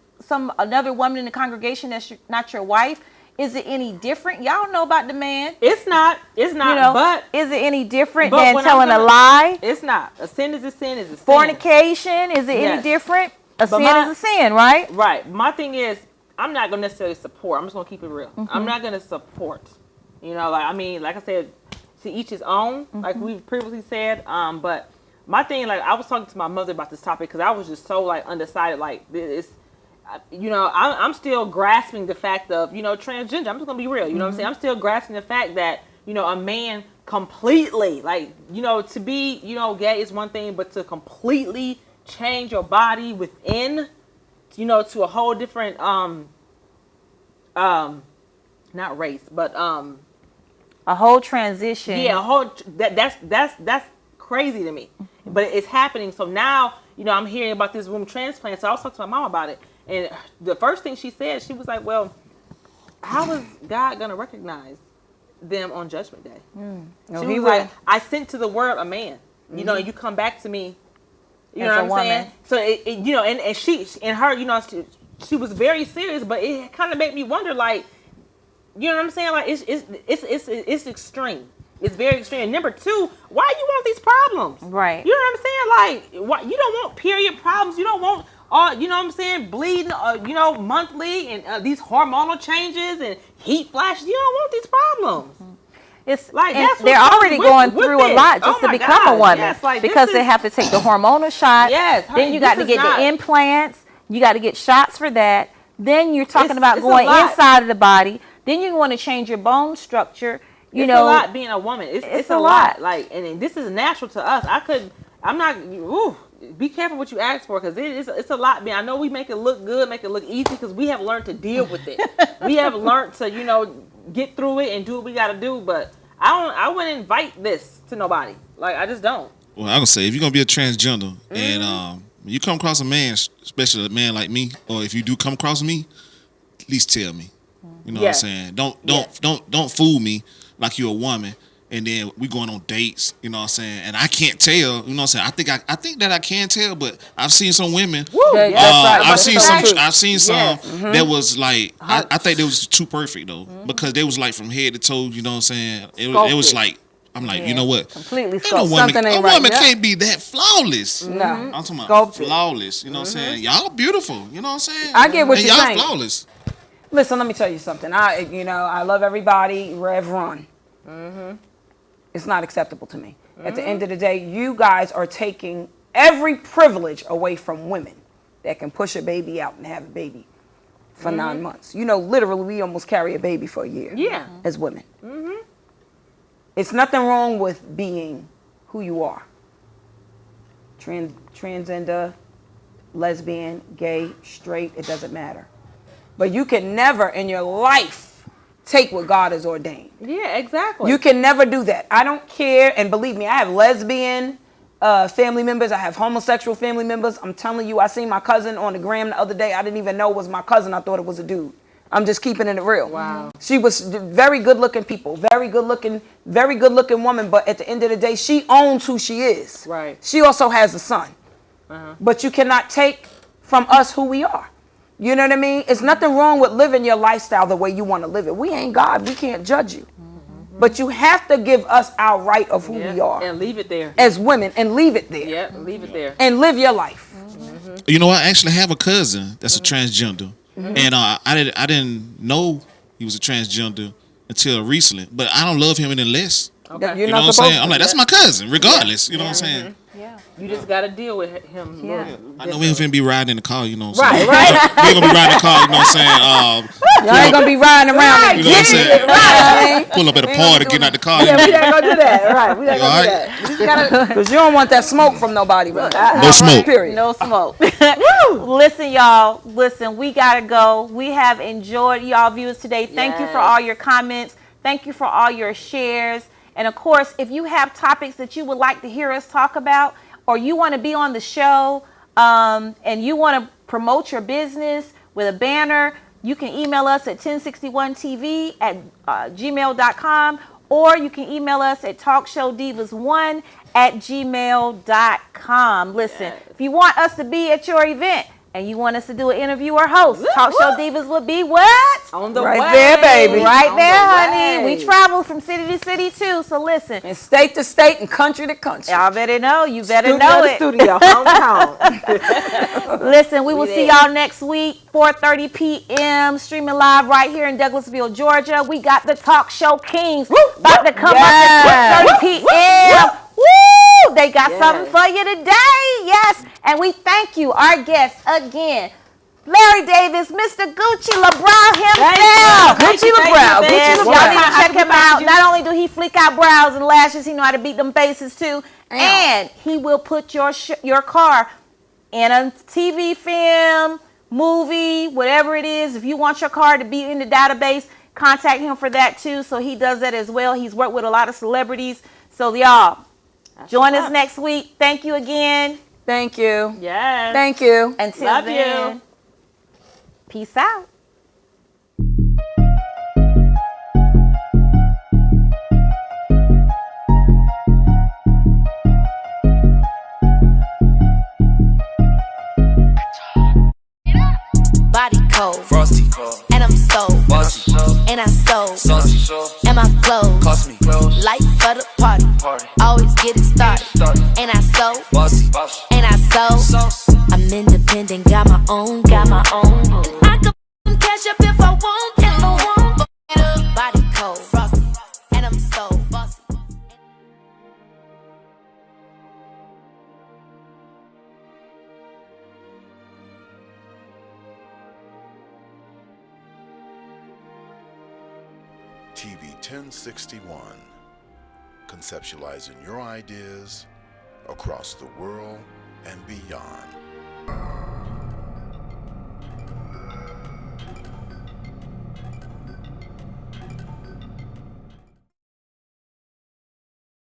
another woman in the congregation that's not your wife? Is it any different? Y'all know about the man. It's not. But is it any different than telling a lie? It's not. A sin is a sin is a sin. Fornication, is it any different? Sin is a sin, right? Right. My thing is, I'm not gonna necessarily support. I'm just gonna keep it real. I'm not gonna support. Like I said, to each his own. Like we previously said. But my thing, like I was talking to my mother about this topic because I was just so like undecided. Like it's, I'm still grasping the fact of transgender. I'm just gonna be real. You know what I'm saying? I'm still grasping the fact that a man completely to be gay is one thing, but to completely change your body within to a whole different not race, but a whole transition. Yeah, a whole that's crazy to me. But it's happening. So now, I'm hearing about this womb transplant. So I was talking to my mom about it. And the first thing she said, she was like, well, how is God going to recognize them on Judgment Day? She was like, I sent to the world a man, and you come back to me, you know what I'm saying? So, and she, and her, she was very serious, but it kind of made me wonder, like, you know what I'm saying? Like, it's extreme. It's very extreme. And number two, why you want these problems? Right. You know what I'm saying? Like, why you don't want period problems? You don't want you know what I'm saying, bleeding, monthly, and these hormonal changes and heat flashes. You don't want these problems. It's Like, and that's they're what already comes going with through a it. lot just Oh to my become a God, woman yes, like, because this they is- have to take the hormonal shots. Yes, then honey, you got this to is get not- the implants. You got to get shots for that. Then you're talking about it's a going lot. inside of the body. Then you want to change your bone structure. You It's know, a lot being a woman. It's a lot. Like, and this is natural to us. I'm not. Ooh, be careful what you ask for because it's a lot. I know we make it look good, make it look easy because we have learned to deal with it. We have learned to, get through it and do what we got to do. But I wouldn't invite this to nobody. Like, I just don't. Well, I'm gonna say if you're gonna be a transgender and when you come across a man, especially a man like me, or if you do come across me, at least tell me. You know what I'm saying? Don't fool me like you're a woman. And then we going on dates, you know what I'm saying? And I can't tell, you know what I'm saying? I think that I can tell, but I've seen some women. I've seen some that was like I think they was too perfect though. Because they was like from head to toe, you know what I'm saying? It was like I'm like, you know what? Completely a woman can't be that flawless. No. I'm talking about flawless, you know what I'm saying? Y'all beautiful, you know what I'm saying? I get what and you're y'all saying. flawless. Listen, let me tell you something. I love everybody. Rev Run. It's not acceptable to me. At the end of the day, you guys are taking every privilege away from women that can push a baby out and have a baby for 9 months. Literally, we almost carry a baby for a year. Yeah. As women. It's nothing wrong with being who you are. Transgender, lesbian, gay, straight, it doesn't matter. But you can never in your life take what God has ordained. Yeah, exactly. You can never do that. I don't care. And believe me, I have lesbian family members. I have homosexual family members. I'm telling you, I seen my cousin on the gram the other day. I didn't even know it was my cousin. I thought it was a dude. I'm just keeping it real. Wow. She was very good looking people, very good looking woman. But at the end of the day, she owns who she is. Right. She also has a son. But you cannot take from us who we are. You know what I mean? It's nothing wrong with living your lifestyle the way you want to live it. We ain't God. We can't judge you. But you have to give us our right of who we are. And leave it there. As women, and leave it there. Yeah, leave it there. And live your life. You know, I actually have a cousin that's a transgender. And I didn't know he was a transgender until recently. But I don't love him any less. Okay. You know what I'm saying? I'm like, that's my cousin, regardless. You know what I'm saying? You just got to deal with him. I know we ain't finna be riding in the car, you know what Right. I'm saying? We ain't gonna be riding in the car, you know what I'm saying? Y'all ain't gonna be riding around. You know what I'm saying? Right. Pull up at a party, getting out the car. Yeah, we ain't gonna do that. Right. We ain't gonna do that. You gotta, because you don't want that smoke from nobody. Right? No smoke. Period. No smoke. Listen, y'all. Listen, we gotta go. We have enjoyed y'all viewers today. Thank you for all your comments. Thank you for all your shares. And of course, if you have topics that you would like to hear us talk about, or you want to be on the show, and you want to promote your business with a banner, you can email us at 1061tv@gmail.com, or you can email us at talkshowdivas1@gmail.com. Listen, if you want us to be at your event and you want us to do an interview or host, Talk Show Divas will be what? On the right way. there, baby. Right On there, the honey. way. We travel from city to city too. So listen, And state to state and country to country. y'all better know. You better Studio know to it. studio. Home to home. Listen, we will see y'all next week, 4:30 p.m. streaming live right here in Douglasville, Georgia. We got the Talk Show Kings about to come up at 4:30 p.m. Woo! They got something for you today. Yes. And we thank you, our guests, again. Larry Davis, Mr. Gucci LeBrow himself. Gucci LeBrow. Yes, Gucci y'all LeBrow. need to check him out. Not only do he flick out brows and lashes, he know how to beat them faces too. And he will put your car in a TV, film, movie, whatever it is. If you want your car to be in the database, contact him for that too. So he does that as well. He's worked with a lot of celebrities. So y'all, join us next week. Thank you again. Thank you. Yes. Thank you. Until Love then, you. peace out. Body cold, Frosty, and I'm so bossy, and I so saucy, and my clothes cost me clothes, light for the party. Always get it started, and I so bossy, and I so I'm independent, got my own, and I can cash up if I want, Body cold, frosty, and I'm so TV 1061, conceptualizing your ideas across the world and beyond.